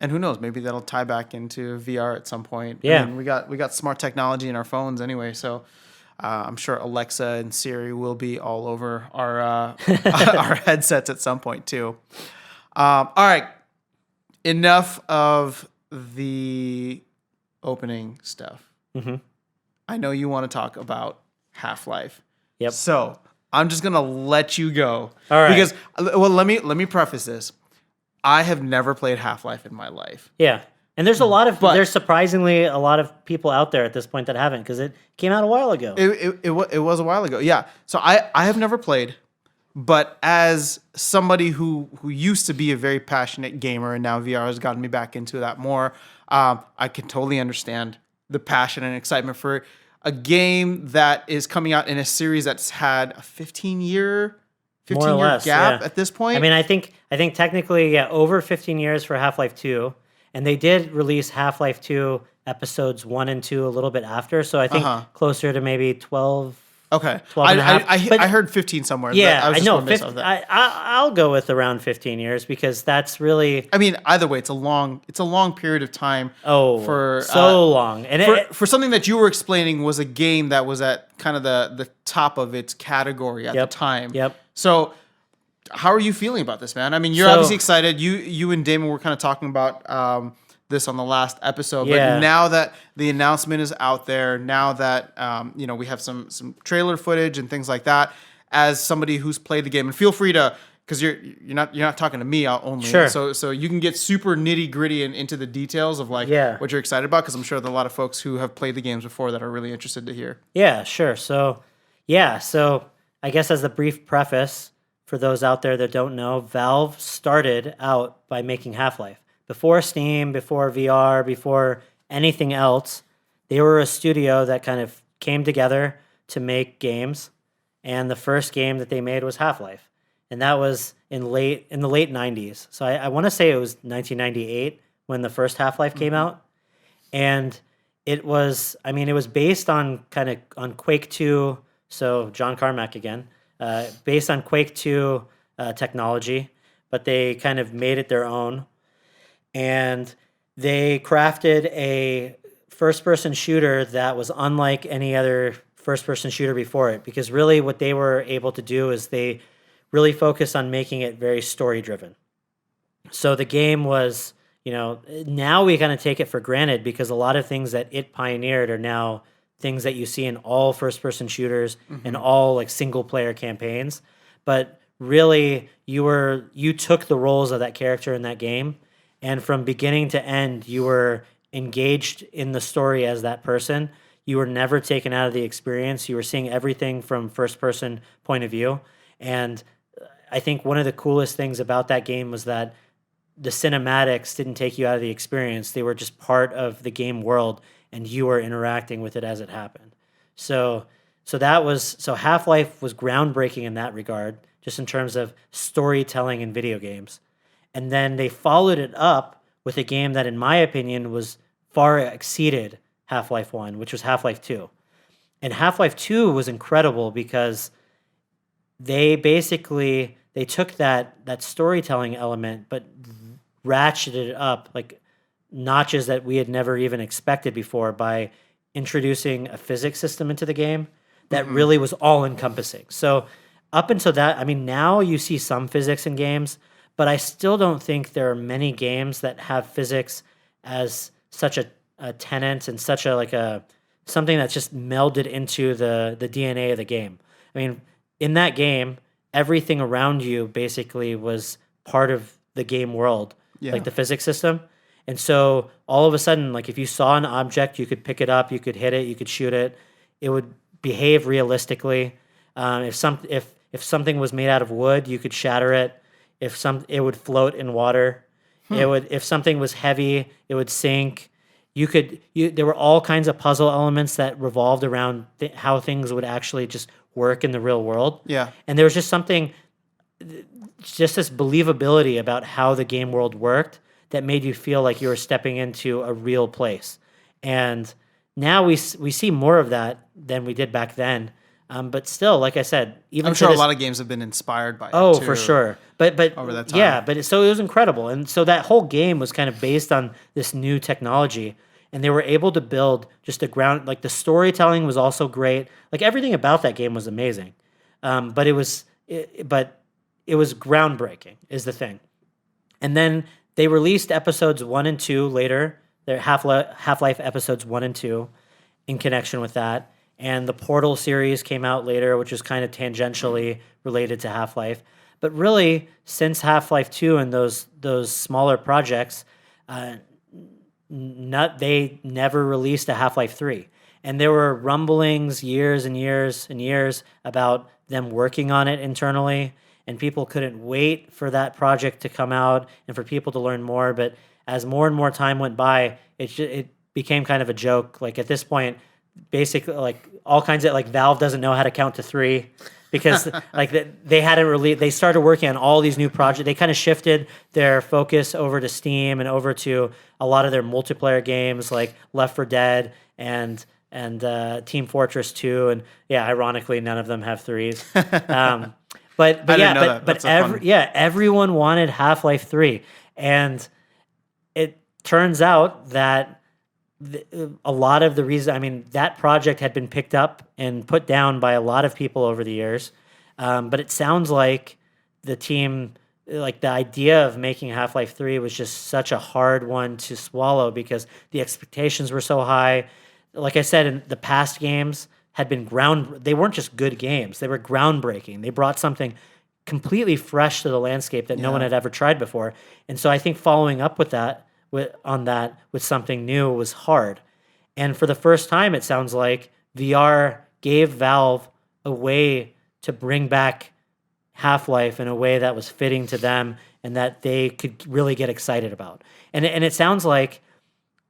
And who knows, maybe that'll tie back into VR at some point. Yeah. I mean, we got smart technology in our phones anyway, so I'm sure Alexa and Siri will be all over our our headsets at some point too. All right, enough of the opening stuff. Mm-hmm. I know you want to talk about Half-Life. Yep. So I'm just gonna let you go. All right. Because let me preface this. I have never played Half-Life in my life. Yeah. And there's there's surprisingly a lot of people out there at this point that haven't, because it came out a while ago. It was a while ago. Yeah. So I have never played, but as somebody who used to be a very passionate gamer and now VR has gotten me back into that more, I can totally understand the passion and excitement for a game that is coming out in a series that's had a 15-year gap at this point. I mean, I think technically, over 15 years for Half-Life 2, and they did release Half-Life 2 episodes 1 and 2 a little bit after, so I think closer to maybe 12. Okay. 12 and a half. I heard 15 somewhere. Yeah, I was I just know. going based off that. I'll go with around 15 years, because that's really... I mean, either way, it's a long period of time. For so long. And for something that you were explaining was a game that was at kind of the top of its category at the time. Yep. So how are you feeling about this, man? I mean, you're obviously excited. You and Damon were kind of talking about this on the last episode, but now that the announcement is out there, now that we have some trailer footage and things like that, as somebody who's played the game, and feel free to, because you're not talking to me only, sure. So you can get super nitty gritty and into the details of what you're excited about, because I'm sure there are a lot of folks who have played the games before that are really interested to hear. Yeah, sure. So I guess as a brief preface for those out there that don't know, Valve started out by making Half-Life. Before Steam, before VR, before anything else, they were a studio that kind of came together to make games. And the first game that they made was Half-Life. And that was in the late 90s. So I want to say it was 1998 when the first Half-Life came out. And it was based on on Quake 2. So John Carmack again, based on Quake 2 technology, but they kind of made it their own. And they crafted a first-person shooter that was unlike any other first-person shooter before it, because really what they were able to do is they really focused on making it very story-driven. So the game was, now we kind of take it for granted, because a lot of things that it pioneered are now things that you see in all first-person shooters and all like single-player campaigns. But really, you took the roles of that character in that game, and from beginning to end, you were engaged in the story as that person. You were never taken out of the experience. You were seeing everything from first-person point of view. And I think one of the coolest things about that game was that the cinematics didn't take you out of the experience. They were just part of the game world, and you were interacting with it as it happened. So Half-Life was groundbreaking in that regard, just in terms of storytelling in video games. And then they followed it up with a game that, in my opinion, was far exceeded Half-Life 1, which was Half-Life 2. And Half-Life 2 was incredible because they took that storytelling element, but ratcheted it up like notches that we had never even expected before, by introducing a physics system into the game that really was all-encompassing. So up until that, now you see some physics in games, but I still don't think there are many games that have physics as such a tenet and such something that's just melded into the DNA of the game. In that game, everything around you basically was part of the game world, like the physics system. And so all of a sudden, like if you saw an object, you could pick it up, you could hit it, you could shoot it. It would behave realistically. If something was made out of wood, you could shatter it. It would float in water. If something was heavy, it would sink. There were all kinds of puzzle elements that revolved around how things would actually just work in the real world. Yeah. And there was just this believability about how the game world worked that made you feel like you were stepping into a real place. And now we see more of that than we did back then. But still, like I said, even I'm sure a lot of games have been inspired by it too, for sure. But over that time. yeah, so it was incredible, and so that whole game was kind of based on this new technology, and they were able to build just a ground. Like the storytelling was also great. Like everything about that game was amazing, but it was groundbreaking is the thing. And then they released episodes 1 and 2 later. Their Half-Life episodes 1 and 2 in connection with that. And the Portal series came out later, which is kind of tangentially related to Half-Life. But really, since Half-Life 2 and those smaller projects, they never released a Half-Life 3. And there were rumblings years and years and years about them working on it internally, and people couldn't wait for that project to come out and for people to learn more. But as more and more time went by, it became kind of a joke. Like at this point, basically, like all kinds of like Valve doesn't know how to count to 3 because like they hadn't really. They started working on all these new projects. They kind of shifted their focus over to Steam and over to a lot of their multiplayer games like Left 4 Dead and Team Fortress 2, and yeah, ironically, none of them have 3s. But everyone wanted Half-Life 3, and it turns out that a lot of the reason, I mean, that project had been picked up and put down by a lot of people over the years, but it sounds like the team, like the idea of making Half-Life 3 was just such a hard one to swallow because the expectations were so high. Like I said, in the past games had been they weren't just good games, they were groundbreaking. They brought something completely fresh to the landscape that no one had ever tried before. And so I think following up with that, with something new was hard. And for the first time, it sounds like VR gave Valve a way to bring back Half-Life in a way that was fitting to them and that they could really get excited about. And it sounds like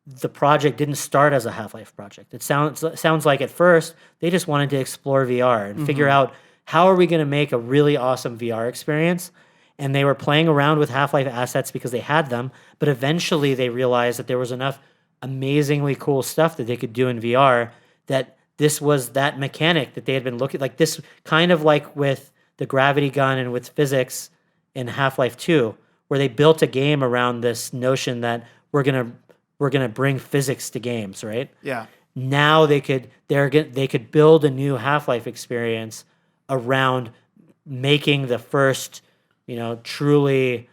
the project didn't start as a Half-Life project. It sounds like at first they just wanted to explore VR and figure out how are we going to make a really awesome VR experience. And they were playing around with Half-Life assets because they had them, but eventually they realized that there was enough amazingly cool stuff that they could do in VR that this was that mechanic that they had been looking like this kind of like with the gravity gun and with physics in Half-Life 2, where they built a game around this notion that we're going to bring physics to games, right? Yeah. Now they could build a new Half-Life experience around making the first, truly,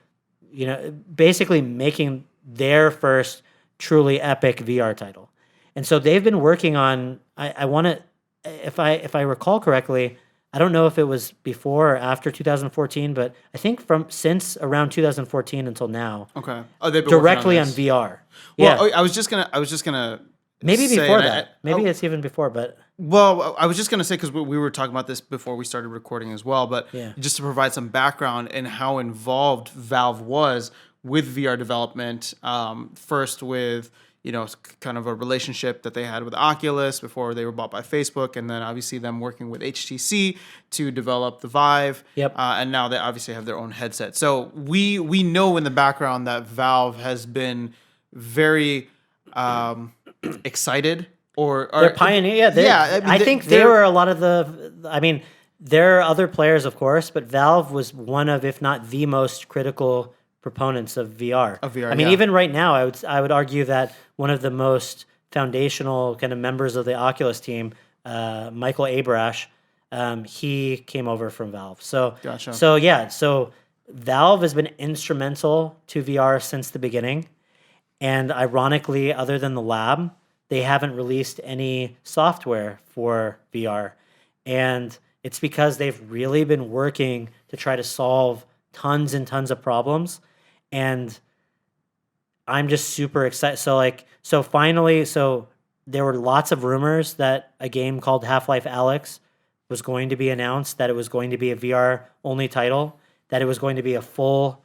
basically making their first truly epic VR title. And so they've been working on. I want to, if I recall correctly, I don't know if it was before or after 2014, but I think since around 2014 until now. Okay. Oh, they've been directly on this. VR. Well, Yeah. I was just gonna. Maybe say, before that. Maybe it's even before, but. Well, I was just gonna say because we were talking about this before we started recording as well, but Yeah. just to provide some background in how involved Valve was with VR development. First with kind of a relationship that they had with Oculus before they were bought by Facebook, and then obviously them working with HTC to develop the Vive. Yep. And now they obviously have their own headset. So we know in the background that Valve has been very excited or They're pioneer. Yeah, I think they were a lot of the. I mean, there are other players, of course, but Valve was one of, if not the most critical proponents of VR. I mean, even right now, I would argue that one of the most foundational kind of members of the Oculus team, Michael Abrash, he came over from Valve. So, Gotcha. So Valve has been instrumental to VR since the beginning, and ironically, other than the lab, they haven't released any software for VR, and it's because they've really been working to try to solve tons and tons of problems. And I'm just super excited. So finally, there were lots of rumors that a game called Half-Life Alyx was going to be announced, that it was going to be a VR only title, that it was going to be a full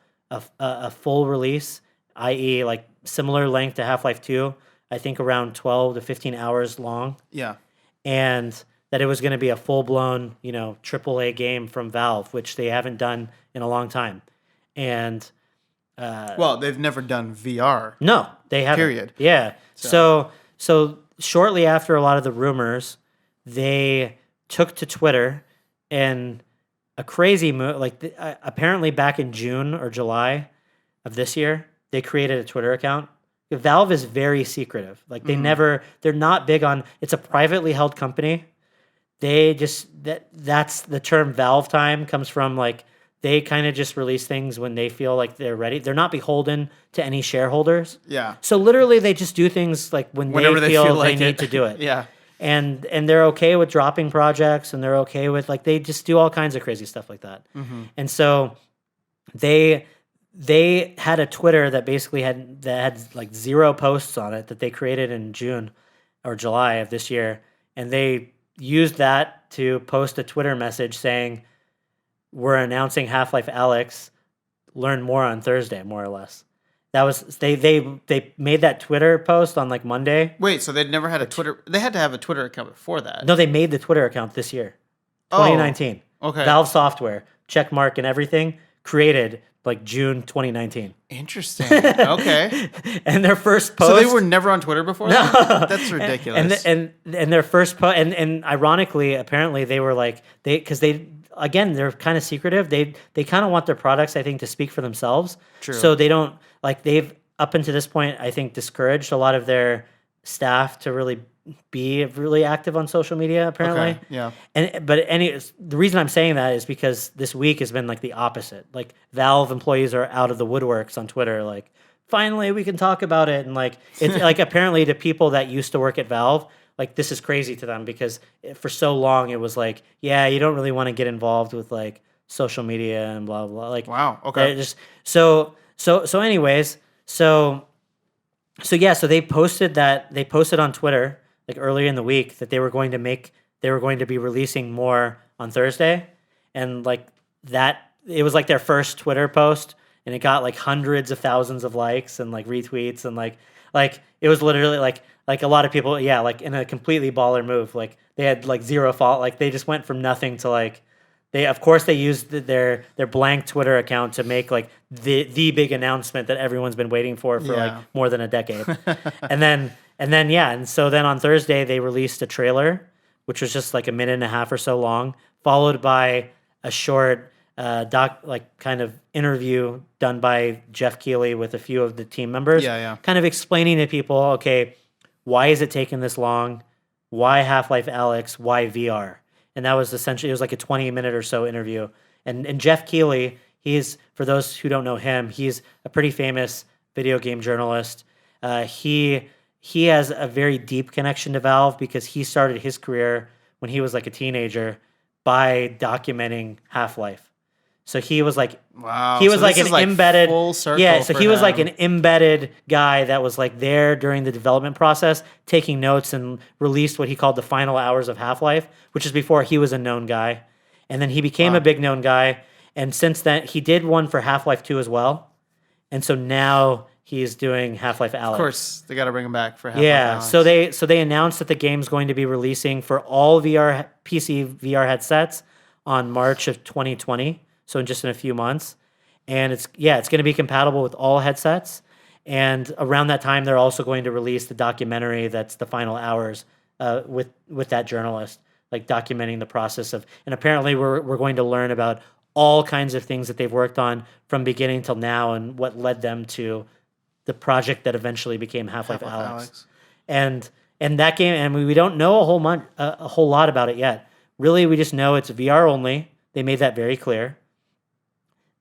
release, i.e. like similar length to Half-Life 2, I think around 12 to 15 hours long. Yeah. And that it was going to be a full-blown, AAA game from Valve, which they haven't done in a long time. And well, they've never done VR. No, they haven't. Period. Yeah. So shortly after a lot of the rumors, they took to Twitter and a crazy move. Like apparently back in June or July of this year, they created a Twitter account. Valve is very secretive. Like they're not big on. It's a privately held company. They just that's the term Valve time comes from. Like they kind of just release things when they feel like they're ready. They're not beholden to any shareholders. Yeah. So literally, they just do things like whenever they feel like they need to do it. Yeah. And they're okay with dropping projects, and they're okay with like they just do all kinds of crazy stuff like that. And so they had a Twitter that basically had like 0 posts on it that they created in June or July of this year, and they used that to post a Twitter message saying, "We're announcing Half-Life Alyx. Learn more on Thursday," more or less. That was they made that Twitter post on like Monday. Wait, so they'd never had a Twitter? They had to have a Twitter account before that. No, they made the Twitter account this year, 2019. Okay. Valve Software, check mark and everything, created like June 2019. Interesting. Okay. And their first post. So they were never on Twitter before that? That's ridiculous. And their first post, and ironically, apparently they were like because again, they're kind of secretive. They kind of want their products, I think, to speak for themselves. True. So they don't like they've up until this point, I think, discouraged a lot of their staff to really be really active on social media. Apparently, Okay. Yeah. The reason I'm saying that is because this week has been like the opposite. Like Valve employees are out of the woodworks on Twitter. Like, finally, we can talk about it, and like it's like apparently to people that used to work at Valve. Like this is crazy to them because for so long it was like, yeah, you don't really want to get involved with like social media and blah blah. Like, wow, okay. Just anyways, so they posted on Twitter like earlier in the week that they were going to be releasing more on Thursday, and like that it was like their first Twitter post, and it got like hundreds of thousands of likes and like retweets and like it was literally like a lot of people, yeah, like in a completely baller move. Like they had like 0 fault. Like they just went from nothing to like they used their blank Twitter account to make like the big announcement that everyone's been waiting for like more than a decade. and so then on Thursday they released a trailer, which was just like a minute and a half or so long, followed by a short kind of interview done by Jeff Keighley with a few of the team members. Yeah. Kind of explaining to people, okay, why is it taking this long? Why Half-Life Alyx? Why VR? And that was essentially, it was like a 20-minute or so interview. And Jeff Keighley, he's, for those who don't know him, he's a pretty famous video game journalist. He has a very deep connection to Valve because he started his career when he was like a teenager by documenting Half-Life. So he was like, wow. He was so like an embedded, full circle. Yeah. So he was him. like an embedded guy that was like there during the development process, taking notes, and released what he called the final hours of Half-Life, which is before he was a known guy, and then he became a big known guy. And since then, he did one for Half-Life 2 as well, and so now he's doing Half-Life Alyx. Of course, they got to bring him back for Half-Life Alyx. So they announced that the game's going to be releasing for all PC VR headsets on March of 2020. So in just a few months, and it's going to be compatible with all headsets. And around that time, they're also going to release the documentary that's the final hours with that journalist, like documenting the process of. And apparently, we're going to learn about all kinds of things that they've worked on from beginning till now, and what led them to the project that eventually became Half-Life Alyx. And that game, and we don't know a whole lot about it yet. Really, we just know it's VR only. They made that very clear.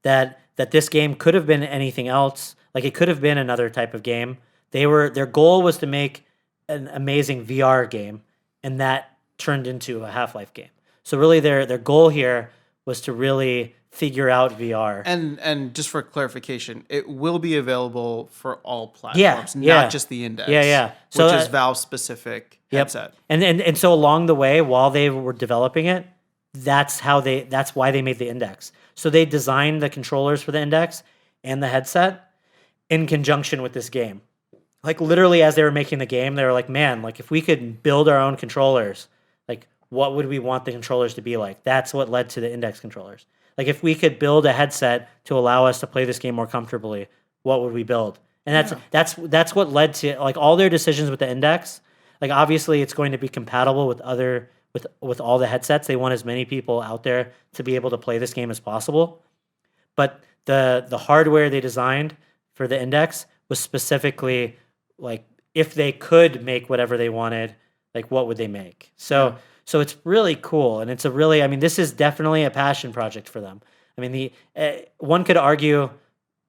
That this game could have been anything else. Like it could have been another type of game. Their goal was to make an amazing VR game, and that turned into a Half-Life game. So really their goal here was to really figure out VR. And just for clarification, it will be available for all platforms, not just the Index. Yeah. So which is Valve specific headset. And so along the way, while they were developing it, that's why they made the Index. So they designed the controllers for the Index and the headset in conjunction with this game. Like literally as they were making the game, they were like, man, like if we could build our own controllers, like what would we want the controllers to be like? That's what led to the Index controllers. Like if we could build a headset to allow us to play this game more comfortably, what would we build? And that's what led to like all their decisions with the Index. Like obviously it's going to be compatible with other with all the headsets. They want as many people out there to be able to play this game as possible. But the hardware they designed for the Index was specifically like if they could make whatever they wanted, like what would they make? So it's really cool, and it's a really, I mean, this is definitely a passion project for them. I mean, one could argue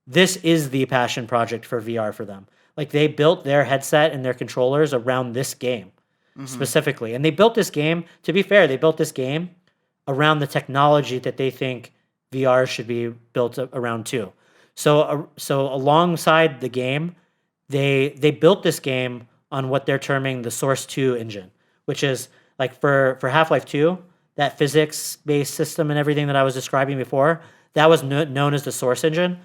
this is the passion project for VR for them. Like they built their headset and their controllers around this game specifically, and they built this game. To be fair, they built this game around the technology that they think VR should be built around too. So alongside the game, they built this game on what they're terming the Source 2 engine, which is like for Half-Life 2, that physics-based system and everything that I was describing before, that was known as the Source engine.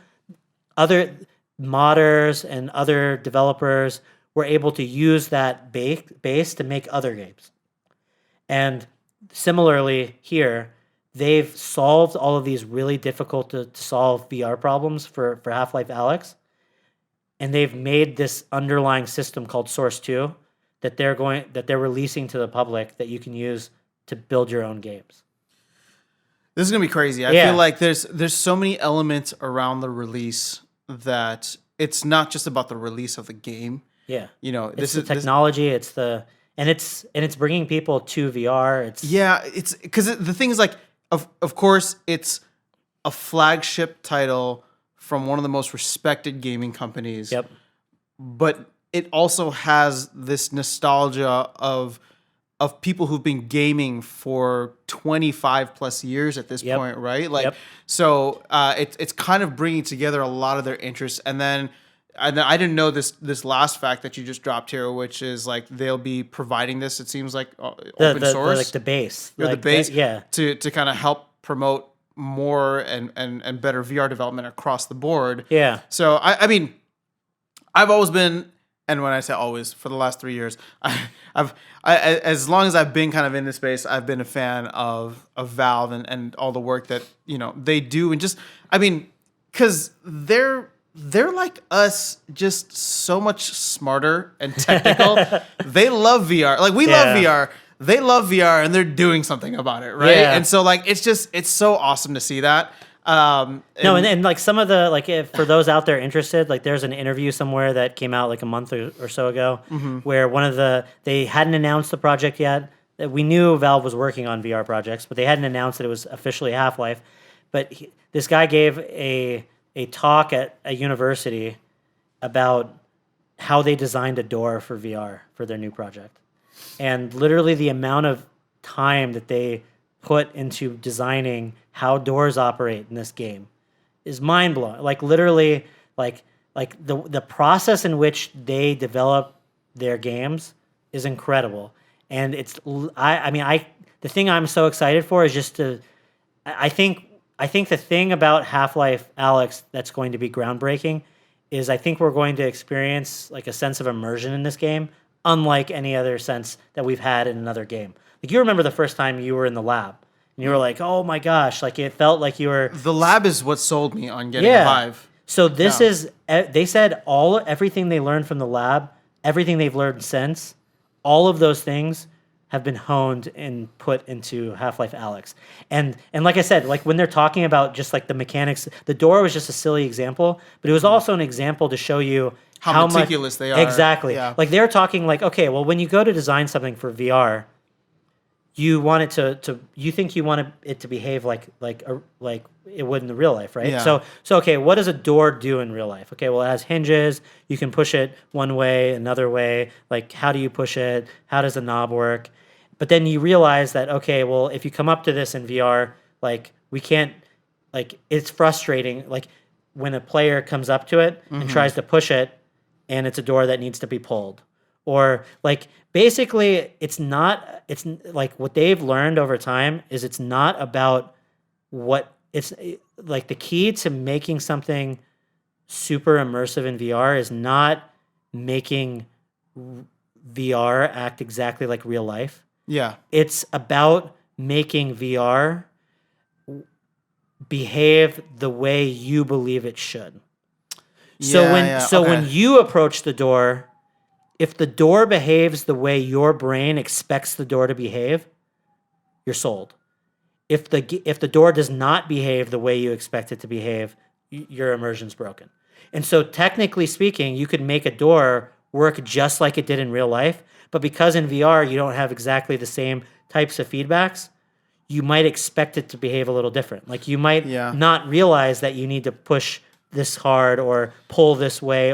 Other modders and other developers were able to use that base to make other games. And similarly here, they've solved all of these really difficult to solve VR problems for Half-Life Alyx, and they've made this underlying system called Source 2 that they're releasing to the public that you can use to build your own games. This is gonna be crazy. I feel like there's so many elements around the release that it's not just about the release of the game. Yeah, you know, it's the technology. It's bringing people to VR. It's because the thing is, like, of course, it's a flagship title from one of the most respected gaming companies. Yep. But it also has this nostalgia of people who've been gaming for 25 plus years at this point, right? Like, so it's kind of bringing together a lot of their interests. And then I didn't know this last fact that you just dropped here, which is like they'll be providing this. It seems like open source, like the base, the base, to kind of help promote more and better VR development across the board. Yeah. So I mean, I've always been. And when I say always, for the last 3 years, as long as I've been kind of in this space, I've been a fan of Valve and all the work that, you know, they do. And just, I mean, because they're like us, just so much smarter and technical. They love VR. Like, we love VR. They love VR, and they're doing something about it, right? Yeah. And so, like, it's so awesome to see that. And like some of the, like, if for those out there interested, like there's an interview somewhere that came out like a month or so ago where they hadn't announced the project yet. We knew Valve was working on VR projects, but they hadn't announced that it was officially Half-Life. But this guy gave a talk at a university about how they designed a door for VR for their new project. And literally the amount of time that they put into designing how doors operate in this game is mind-blowing. Like literally, like the process in which they develop their games is incredible. And the thing I'm so excited for is just I think the thing about Half-Life Alyx that's going to be groundbreaking is I think we're going to experience like a sense of immersion in this game, unlike any other sense that we've had in another game. Like, you remember the first time you were in the lab, and you were like, oh my gosh, like it felt like you were... The lab is what sold me on getting a Vive. So this is, they said everything they learned from the lab, everything they've learned since, all of those things have been honed and put into Half-Life Alyx. And like I said, like when they're talking about just like the mechanics, the door was just a silly example, but it was also an example to show you how meticulous they are. Exactly. Yeah. Like they're talking like, okay, well, when you go to design something for VR, you want it to you think you want it to behave like it would in the real life, right? Yeah. So okay, what does a door do in real life? Okay, well, it has hinges. You can push it one way, another way. Like, how do you push it? How does the knob work? But then you realize that, okay, well, if you come up to this in VR, like, we can't, like, it's frustrating. Like, when a player comes up to it and tries to push it, and it's a door that needs to be pulled. Or, like, basically, it's like what they've learned over time is it's not about it's like the key to making something super immersive in VR is not making VR act exactly like real life. Yeah. It's about making VR behave the way you believe it should. So when you approach the door, if the door behaves the way your brain expects the door to behave, you're sold. If the door does not behave the way you expect it to behave, your immersion's broken. And so technically speaking, you could make a door work just like it did in real life, but because in VR you don't have exactly the same types of feedbacks, you might expect it to behave a little different. Like you might not realize that you need to push this hard or pull this way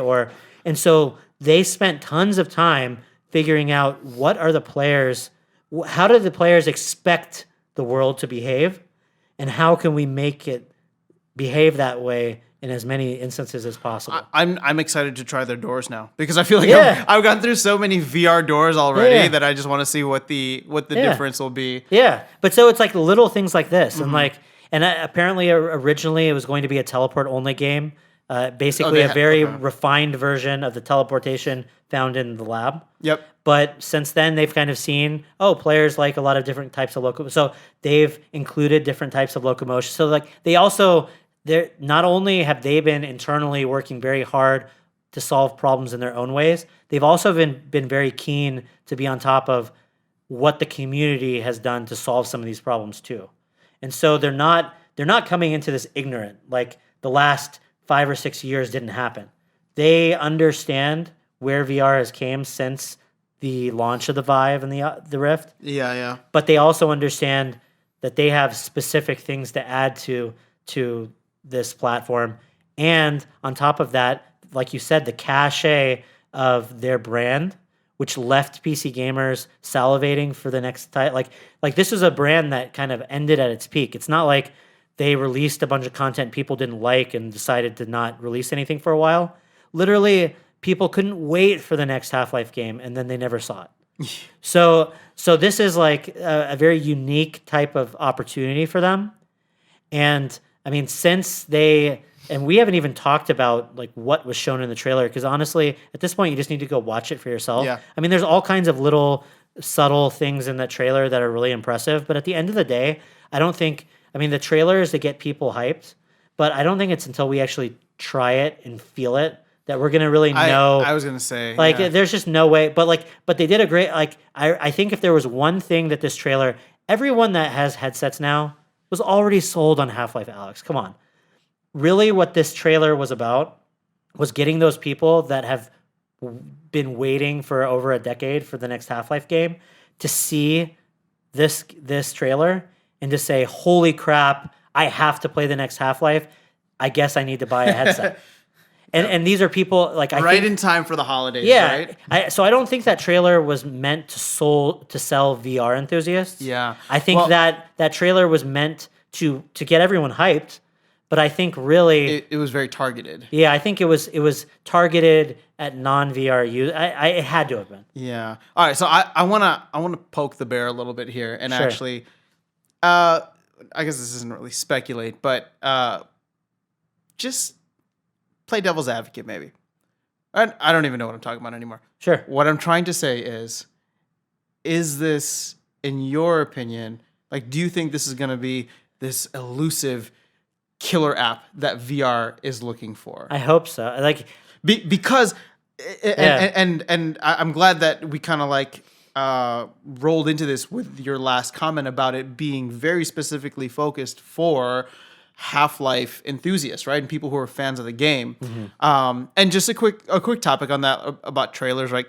and so they spent tons of time figuring out how do the players expect the world to behave, and how can we make it behave that way in as many instances as possible. I'm excited to try their doors now because I feel like I've gone through so many VR doors already that I just want to see what the difference will be. Yeah, but so it's like little things like this, and apparently originally it was going to be a teleport only game, basically a very refined version of the teleportation found in the lab. Yep. But since then, they've kind of seen, players like a lot of different types of locomotion. So they've included different types of locomotion. So like they're not only have they been internally working very hard to solve problems in their own ways, they've also been very keen to be on top of what the community has done to solve some of these problems too. And so they're not coming into this ignorant, like the last 5 or 6 years didn't happen. They understand where VR has came since the launch of the Vive and the Rift. Yeah. But they also understand that they have specific things to add to this platform. And on top of that, like you said, the cachet of their brand, which left PC gamers salivating for the next time. Like this is a brand that kind of ended at its peak. It's not like they released a bunch of content people didn't like and decided to not release anything for a while. Literally, people couldn't wait for the next Half-Life game, and then they never saw it. So this is like a very unique type of opportunity for them. And I mean, and we haven't even talked about like what was shown in the trailer, because honestly, at this point, you just need to go watch it for yourself. Yeah. I mean, there's all kinds of little subtle things in that trailer that are really impressive. But at the end of the day, the trailer is to get people hyped, but I don't think it's until we actually try it and feel it that we're gonna really know. I was gonna say, there's just no way. But they did a great. I think if there was one thing that this trailer, everyone that has headsets now was already sold on Half-Life Alyx. Come on, really, what this trailer was about was getting those people that have been waiting for over a decade for the next Half-Life game to see this trailer and to say, "Holy crap! I have to play the next Half-Life. I guess I need to buy a headset." And these are people like in time for the holidays. Yeah, right? So I don't think that trailer was meant to sell VR enthusiasts. Yeah, I think that trailer was meant to get everyone hyped. But I think really it was very targeted. Yeah, I think it was targeted at non-VR use. It had to have been. Yeah. All right. So I wanna poke the bear a little bit here and actually, I guess this isn't really speculate, but just play devil's advocate, maybe. I don't even know what I'm talking about anymore. Sure. What I'm trying to say is this, in your opinion, like, do you think this is going to be this elusive killer app that VR is looking for? I hope so. Because, and I'm glad that we kind of rolled into this with your last comment about it being very specifically focused for Half-Life enthusiasts, right, and people who are fans of the game. Mm-hmm. And just a quick topic on that about trailers, right?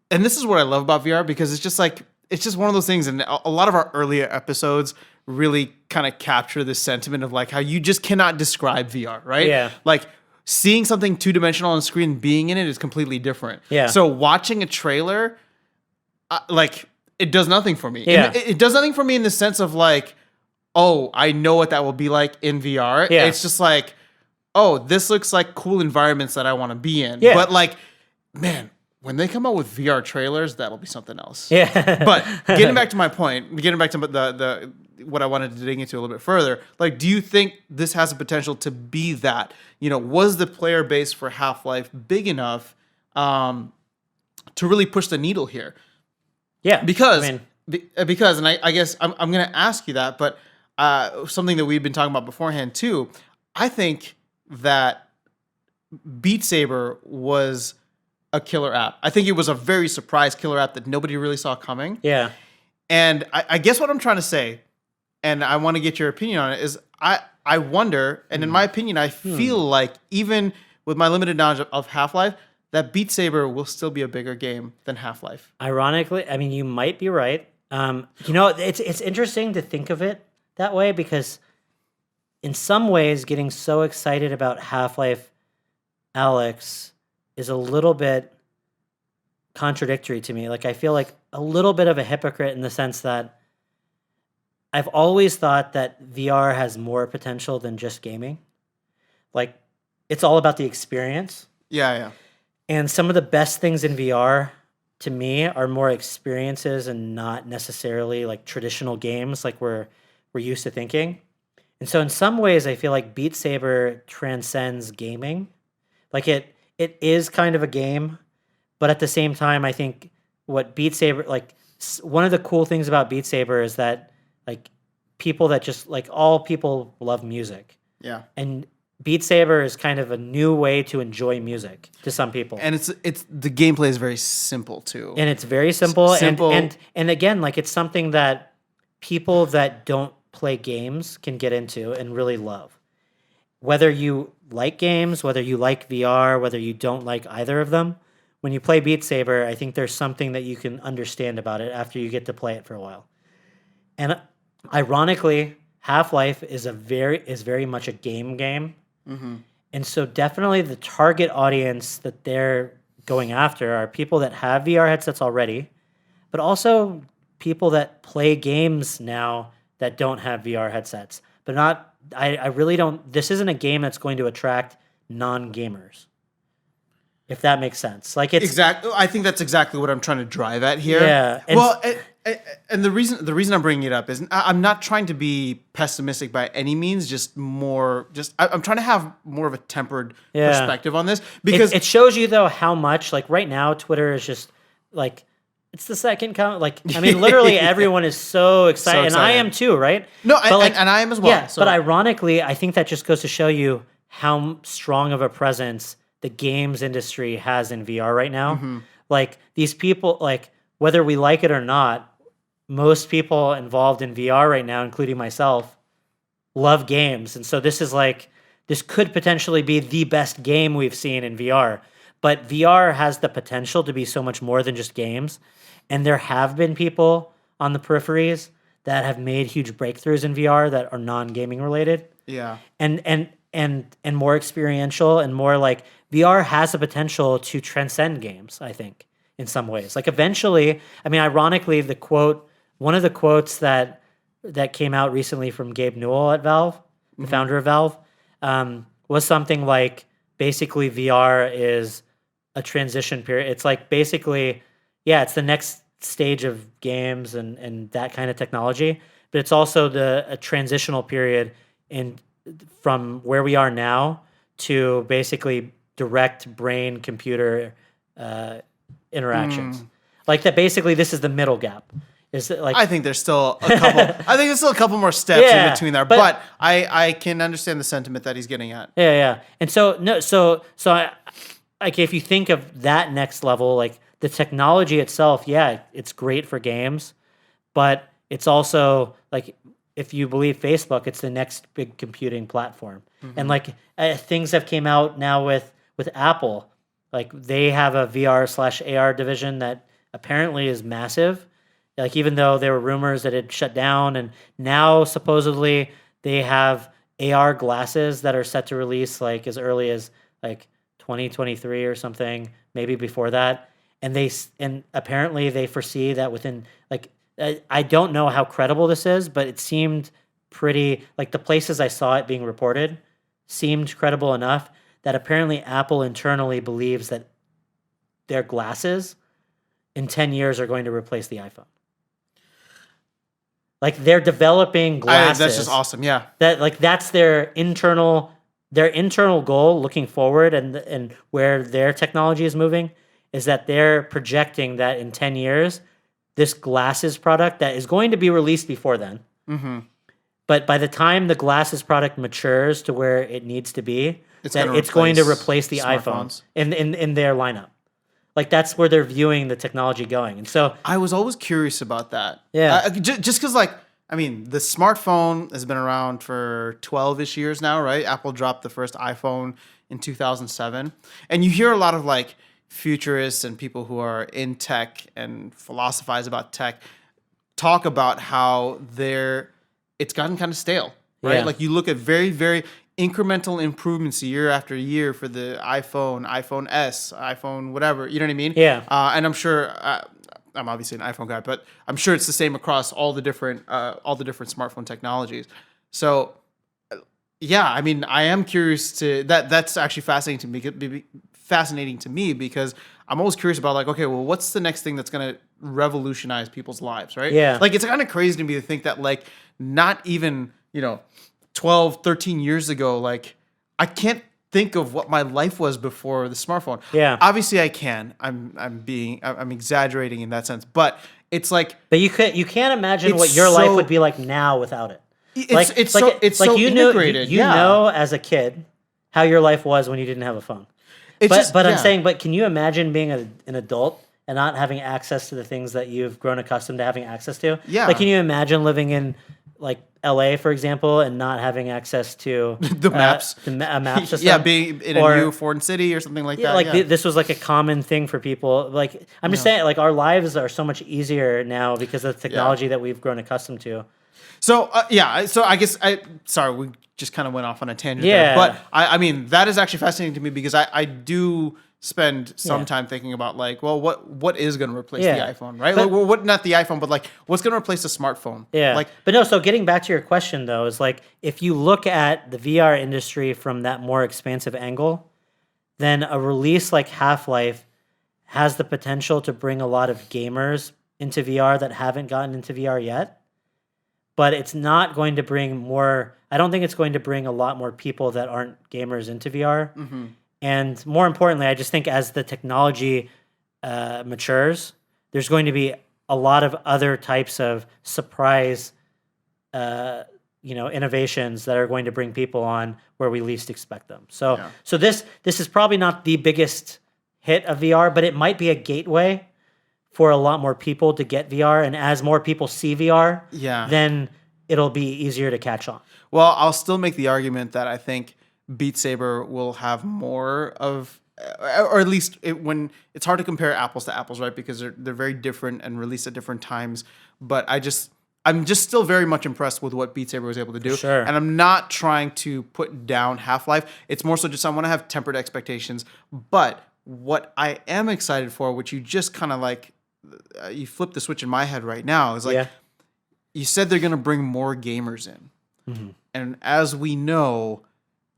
And this is what I love about VR, because it's just one of those things, and a lot of our earlier episodes really kind of capture this sentiment of like how you just cannot describe VR, right? Yeah. Like seeing something two-dimensional on the screen, being in it is completely different. Yeah. So watching a trailer, it does nothing for me. Yeah. It does nothing for me in the sense of like, oh, I know what that will be like in VR. Yeah. It's just like, oh, this looks like cool environments that I want to be in. Yeah. But like, man, when they come out with VR trailers, that'll be something else. Yeah. But getting back to my point, getting back to the what I wanted to dig into a little bit further, like, do you think this has the potential to be that? Was the player base for Half-Life big enough to really push the needle here? Yeah. Because, and I guess I'm going to ask you that, but something that we've been talking about beforehand too, I think that Beat Saber was a killer app. I think it was a very surprise killer app that nobody really saw coming. Yeah. And I guess what I'm trying to say, and I want to get your opinion on it, is I wonder, and in my opinion, I feel like even with my limited knowledge of Half-Life, that Beat Saber will still be a bigger game than Half-Life. Ironically, I mean, you might be right. It's interesting to think of it that way because in some ways, getting so excited about Half-Life Alyx is a little bit contradictory to me. Like, I feel like a little bit of a hypocrite in the sense that I've always thought that VR has more potential than just gaming. Like, it's all about the experience. Yeah. And some of the best things in VR to me are more experiences and not necessarily like traditional games like we're used to thinking. And so in some ways I feel like Beat Saber transcends gaming. Like it is kind of a game, but at the same time I think what Beat Saber, like one of the cool things about Beat Saber is that like people that just like all people love music. Yeah. And Beat Saber is kind of a new way to enjoy music to some people. And it's the gameplay is very simple too. And it's very simple. Simple. And again, like it's something that people that don't play games can get into and really love. Whether you like games, whether you like VR, whether you don't like either of them, when you play Beat Saber, I think there's something that you can understand about it after you get to play it for a while. And ironically, Half-Life is very much a game. Mm-hmm. And so definitely the target audience that they're going after are people that have VR headsets already, but also people that play games now that don't have VR headsets. But not, I really don't, this isn't a game that's going to attract non-gamers. If that makes sense. Like it's exactly. I think that's exactly what I'm trying to drive at here. Yeah. And the reason I'm bringing it up is I'm not trying to be pessimistic by any means. I'm trying to have more of a tempered perspective on this because it shows you though how much like right now Twitter is just like it's the second count. Like I mean, literally everyone is so excited, and I am too, right? No, and I am as well. Yeah, so. But ironically, I think that just goes to show you how strong of a presence the games industry has in VR right now. Mm-hmm. Like these people, like whether we like it or not, most people involved in VR right now, including myself, love games. And so this could potentially be the best game we've seen in VR. But VR has the potential to be so much more than just games. And there have been people on the peripheries that have made huge breakthroughs in VR that are non-gaming related. Yeah. And more experiential and more like VR has the potential to transcend games, I think, in some ways. Like eventually, I mean, ironically, one of the quotes that came out recently from Gabe Newell at Valve, the founder of Valve, was something like basically VR is a transition period. It's like basically, yeah, it's the next stage of games and that kind of technology, but it's also a transitional period from where we are now to basically direct brain computer interactions. Like that basically this is the middle gap. Is it like I think there's still a couple more steps in between there, but I can understand the sentiment that he's getting at. Yeah. And so I, like if you think of that next level, like the technology itself, yeah, it's great for games, but it's also like if you believe Facebook, it's the next big computing platform. Mm-hmm. And like things have came out now with Apple, like they have a VR/AR division that apparently is massive. Like even though there were rumors that it shut down, and now supposedly they have AR glasses that are set to release like as early as like 2023 or something, maybe before that. And apparently they foresee that within like I don't know how credible this is, but it seemed pretty like the places I saw it being reported seemed credible enough that apparently Apple internally believes that their glasses in 10 years are going to replace the iPhone. Like they're developing glasses. That's just awesome, yeah. That like that's their internal goal looking forward and where their technology is moving is that they're projecting that in 10 years, this glasses product that is going to be released before then. Mm-hmm. But by the time the glasses product matures to where it needs to be, it's going to replace the iPhone in their lineup. Like that's where they're viewing the technology going. And so I was always curious about that. Yeah. Just because, like, I mean, the smartphone has been around for 12-ish years now, right? Apple dropped the first iPhone in 2007. And you hear a lot of, like, futurists and people who are in tech and philosophize about tech talk about how it's gotten kind of stale, right? Yeah. Like, you look at very, very incremental improvements year after year for the iPhone S, iPhone whatever, you know what I mean? Yeah. And I'm sure I'm obviously an iPhone guy, but I'm sure it's the same across all the different smartphone technologies. So yeah, I mean, I am curious to that's actually fascinating to me because I'm always curious about, like, okay, well, what's the next thing that's going to revolutionize people's lives, right? Yeah. Like, it's kind of crazy to me to think that, like, not even, 12, 13 years ago, like, I can't think of what my life was before the smartphone. Yeah. Obviously I can. I'm exaggerating in that sense, but it's like, But you can't imagine It's what your life so- would be like now without it. it's so you integrated. You yeah. know as a kid how your life was when you didn't have a phone. It's But just, I'm yeah. saying, but can you imagine being an adult and not having access to the things that you've grown accustomed to having access to? Yeah. Like, can you imagine living in like LA, for example, and not having access to The maps. a map system? Yeah, being in Or- a new foreign city or something like Yeah, that. like yeah. this was like a common thing for people. Like, I'm just saying, like, our lives are so much easier now because of the technology that we've grown accustomed to. So so I guess sorry, we just kind of went off on a tangent Yeah. there. But I mean, that is actually fascinating to me because I do spend some Yeah. time thinking about, like, well, what is going to replace Yeah. the iPhone, right? But- Like, well, what, not the iPhone, but, like, what's going to replace the smartphone? Yeah. Like, But no, so getting back to your question though, is like, if you look at the VR industry from that more expansive angle, then a release like Half-Life has the potential to bring a lot of gamers into VR that haven't gotten into VR yet. But it's not going to bring I don't think it's going to bring a lot more people that aren't gamers into VR. mm-hmm. And more importantly, I just think as the technology matures, there's going to be a lot of other types of surprise, innovations that are going to bring people on where we least expect them. So, Yeah. so this is probably not the biggest hit of VR, but it might be a gateway for a lot more people to get VR. And as more people see VR, Yeah. then it'll be easier to catch on. Well, I'll still make the argument that I think Beat Saber will have more of, or at least when it's hard to compare apples to apples, right? Because they're very different and released at different times. But I'm just still very much impressed with what Beat Saber was able to do. Sure. And I'm not trying to put down Half-Life. It's more so just I want to have tempered expectations. But what I am excited for, which you just kind of like, you flip the switch in my head right now, is like, Yeah. you said they're going to bring more gamers in. Mm-hmm. And as we know,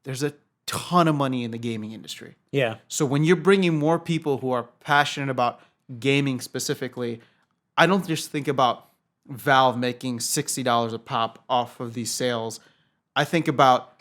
there's a ton of money in the gaming industry. Yeah. So when you're bringing more people who are passionate about gaming specifically, I don't just think about Valve making $60 a pop off of these sales. I think about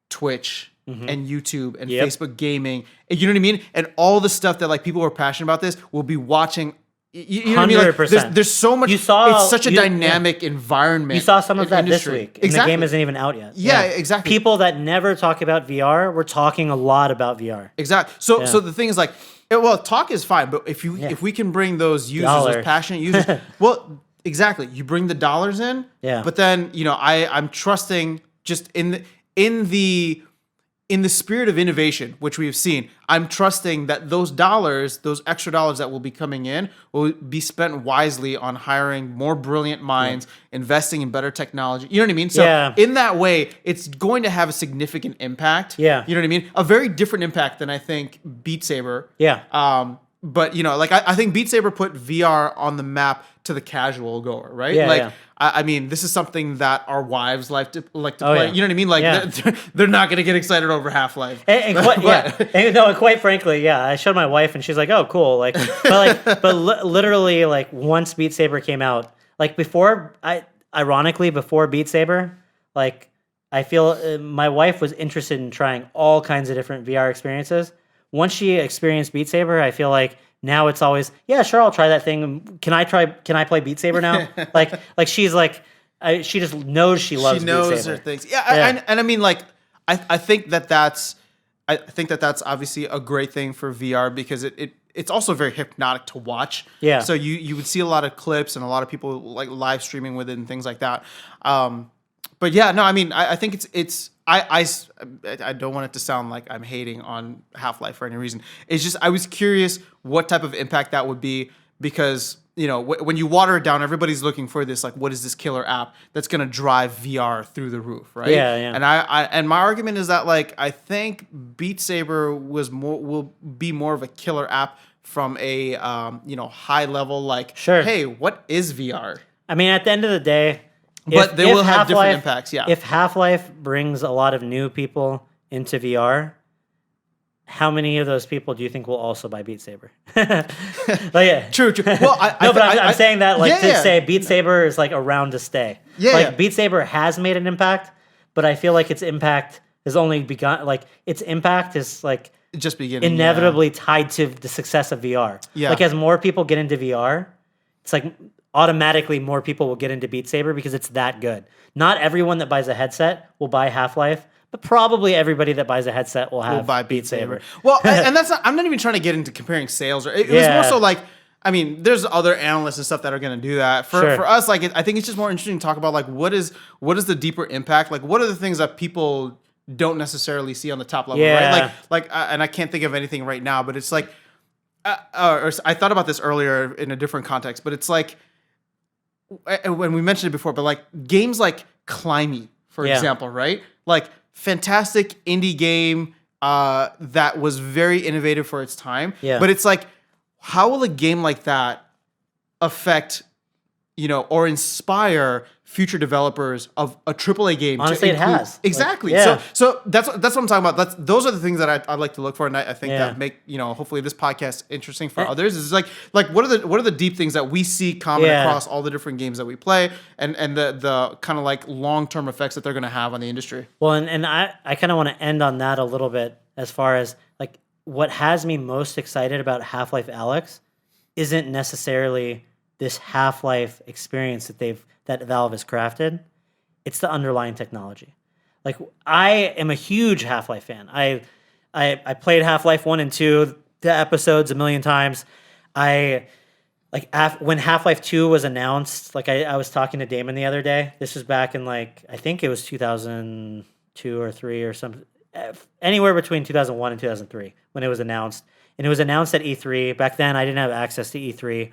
Twitch and YouTube and Yep. Facebook gaming. And you know what I mean? And all the stuff that, like, people who are passionate about this will be watching. You know what I mean? Like, 100%. there's so much. You saw- it's such a you- dynamic environment. You saw some of and that industry. this week. And Exactly. the game isn't even out yet. Yeah, exactly. People that never talk about VR, we're talking a lot about VR. Exactly. So the thing is, like, well, talk is fine, but if we can bring those users, Dollars. those passionate users, well, exactly. You bring the dollars in, Yeah. But then I'm trusting just in the spirit of innovation, which we have seen. I'm trusting that those extra dollars that will be coming in, will be spent wisely on hiring more brilliant minds, investing in better technology. You know what I mean? So Yeah. in that way, it's going to have a significant impact. Yeah. You know what I mean? A very different impact than I think Beat Saber. Yeah. But like I think Beat Saber put VR on the map to the casual goer, right? Yeah, like yeah. I mean, this is something that our wives like to Oh, play. yeah. You know what I mean? Like Yeah. they're not gonna get excited over Half-Life. And quite frankly, yeah, I showed my wife and she's like, "Oh, cool!" Like, literally, like once Beat Saber came out, like before Beat Saber, like I feel my wife was interested in trying all kinds of different VR experiences. Once she experienced Beat Saber, I feel like now it's always, yeah, sure, I'll try that thing. Can I play Beat Saber now? like she's like, she just knows she loves She knows Beat Saber. her things. Yeah. And I mean, like, I think that's obviously a great thing for VR because it it's also very hypnotic to watch. Yeah. So you would see a lot of clips and a lot of people like live streaming with it and things like that. But yeah, no, I mean, I think I don't want it to sound like I'm hating on Half-Life for any reason. It's just I was curious what type of impact that would be because, you know, when you water it down, everybody's looking for this, like, what is this killer app that's going to drive VR through the roof, right? Yeah, yeah. And and my argument is that, like, I think Beat Saber will be more of a killer app from a, you know, high level, like, Sure. hey, what is VR? I mean, at the end of the day, But they will have different impacts, yeah. If Half-Life brings a lot of new people into VR, how many of those people do you think will also buy Beat Saber? Like, yeah. True. Well, I'm saying that like yeah. say Beat Saber is like around to stay. Yeah, like yeah. Beat Saber has made an impact, but I feel like its impact has only begun. Like its impact is like Just beginning. inevitably tied to the success of VR. Yeah. Like as more people get into VR, it's like automatically more people will get into Beat Saber because it's that good. Not everyone that buys a headset will buy Half-Life, but probably everybody that buys a headset will have buy Beat Saber. Well, and that's not, I'm not even trying to get into comparing sales. It was more so like, I mean, there's other analysts and stuff that are going to do that. For us, like, I think it's just more interesting to talk about, like, what is the deeper impact? Like, what are the things that people don't necessarily see on the top level, right? And I can't think of anything right now, but it's like, or I thought about this earlier in a different context, but it's like, when we mentioned it before, but like games like Climby, for example, right? Like fantastic indie game that was very innovative for its time. Yeah. But it's like, how will a game like that affect, you know, or inspire future developers of a AAA game? Honestly, it has. Exactly. Like, So that's what I'm talking about. Those are the things that I'd like to look for, and I think that make, you know, hopefully this podcast interesting for others. Is like what are the deep things that we see common across all the different games that we play, and the kind of like long-term effects that they're going to have on the industry. Well, and I kind of want to end on that a little bit as far as like what has me most excited about Half-Life Alyx isn't necessarily this Half-Life experience that Valve has crafted. It's the underlying technology. Like I am a huge Half-Life fan. I played Half-Life 1 and 2, the episodes a million times. When Half-Life 2 was announced, like I was talking to Damon the other day. This was back in like, I think it was 2002 or 3 or something. Anywhere between 2001 and 2003 when it was announced. And it was announced at E3. Back then, I didn't have access to E3.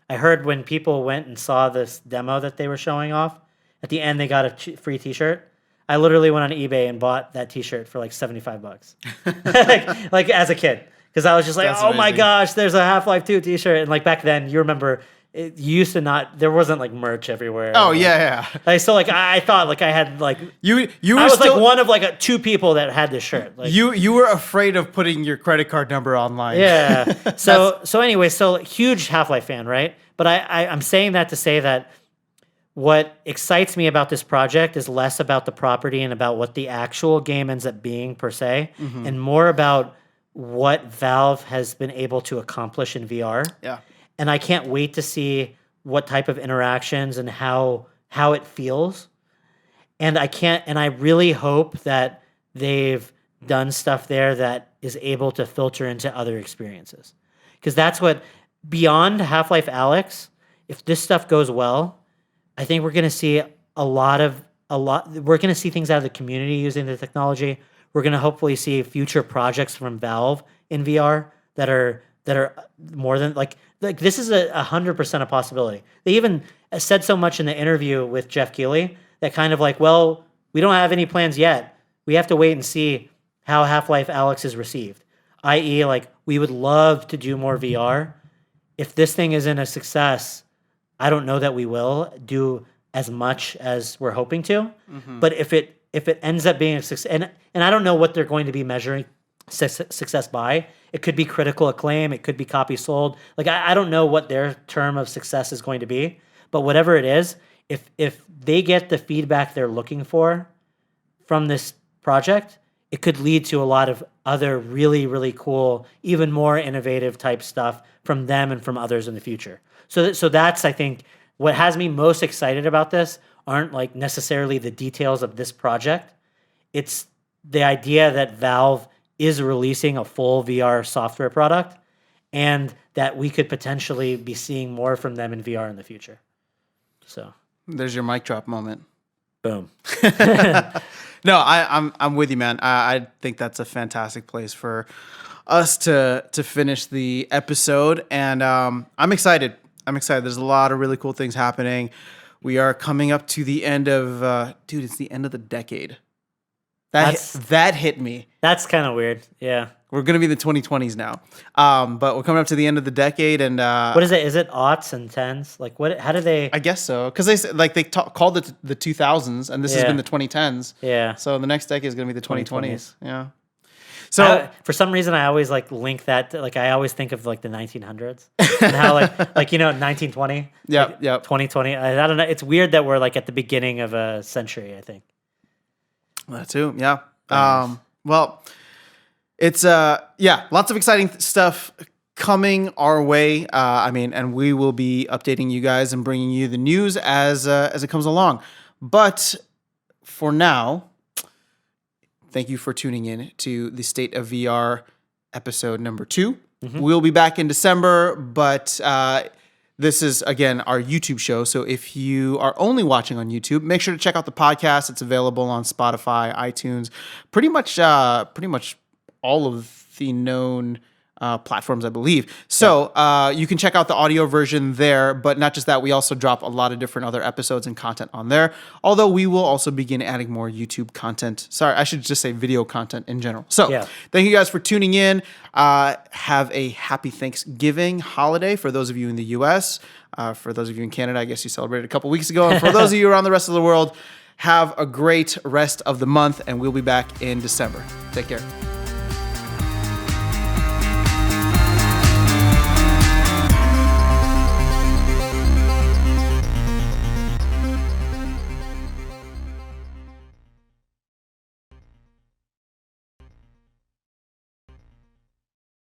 I heard when people went and saw this demo that they were showing off, at the end they got a free T-shirt. I literally went on eBay and bought that T-shirt for like $75, like as a kid, because I was just like, That's oh my amazing. gosh, there's a Half-Life 2 T-shirt, and like back then, you remember, you used to not, there wasn't like merch everywhere. Oh like, yeah. Like I thought like I had like You were I was still like one of like two people that had this shirt. Like, you were afraid of putting your credit card number online. yeah. So anyway, huge Half-Life fan, right? But I'm saying that to say that what excites me about this project is less about the property and about what the actual game ends up being per se, and more about what Valve has been able to accomplish in VR. Yeah. And I can't wait to see what type of interactions and how it feels. And I really hope that they've done stuff there that is able to filter into other experiences. Because that's what, beyond Half-Life Alyx, if this stuff goes well, I think we're going to see we're going to see things out of the community using the technology. We're going to hopefully see future projects from Valve in VR that are more than like this is 100% a possibility. They even said so much in the interview with Jeff Keighley that kind of like, well, we don't have any plans yet. We have to wait and see how Half-Life Alyx is received. I.e., like, we would love to do more VR. If this thing isn't a success, I don't know that we will do as much as we're hoping to. But if it ends up being a success, and I don't know what they're going to be measuring success by. It could be critical acclaim. It could be copies sold. Like I don't know what their term of success is going to be, but whatever it is, if they get the feedback they're looking for from this project, it could lead to a lot of other really, really cool, even more innovative type stuff from them and from others in the future. So that's, I think, what has me most excited about this aren't like necessarily the details of this project. It's the idea that Valve is releasing a full VR software product and that we could potentially be seeing more from them in VR in the future. So There's your mic drop moment. boom. No, I'm with you, man. I think that's a fantastic place for us to finish the episode, and I'm excited. There's a lot of really cool things happening. We are coming up to the end of, dude. It's the end of the decade. That hit me. That's kind of weird. Yeah. We're gonna be in the 2020s now, but we're coming up to the end of the decade, and What is it? Is it aughts and tens? Like what? How do they? I guess so, because they called it the 2000s, and this has Yeah. been the 2010s. Yeah. So the next decade is gonna be the 2020s. 2020s. Yeah. So For some reason, I always like link that. I always think of like the 1900s and how like 1920. Yep, yep. 2020. I don't know. It's weird that we're like at the beginning of a century. I think. that too. Yeah. Well, it's lots of exciting stuff coming our way. And we will be updating you guys and bringing you the news as it comes along. But for now, thank you for tuning in to the State of VR episode number 2. We'll be back in December, but this is, again, our YouTube show. So if you are only watching on YouTube, make sure to check out the podcast. It's available on Spotify, iTunes, pretty much all of the known platforms, I believe. So you can check out the audio version there, but not just that, we also drop a lot of different other episodes and content on there, although we will also begin adding more YouTube content. Sorry, I should just say video content in general. So thank you guys for tuning in. Have a happy Thanksgiving holiday for those of you in the US. For those of you in Canada, I guess you celebrated a couple weeks ago. And for those of you around the rest of the world, have a great rest of the month, and we'll be back in December. Take care.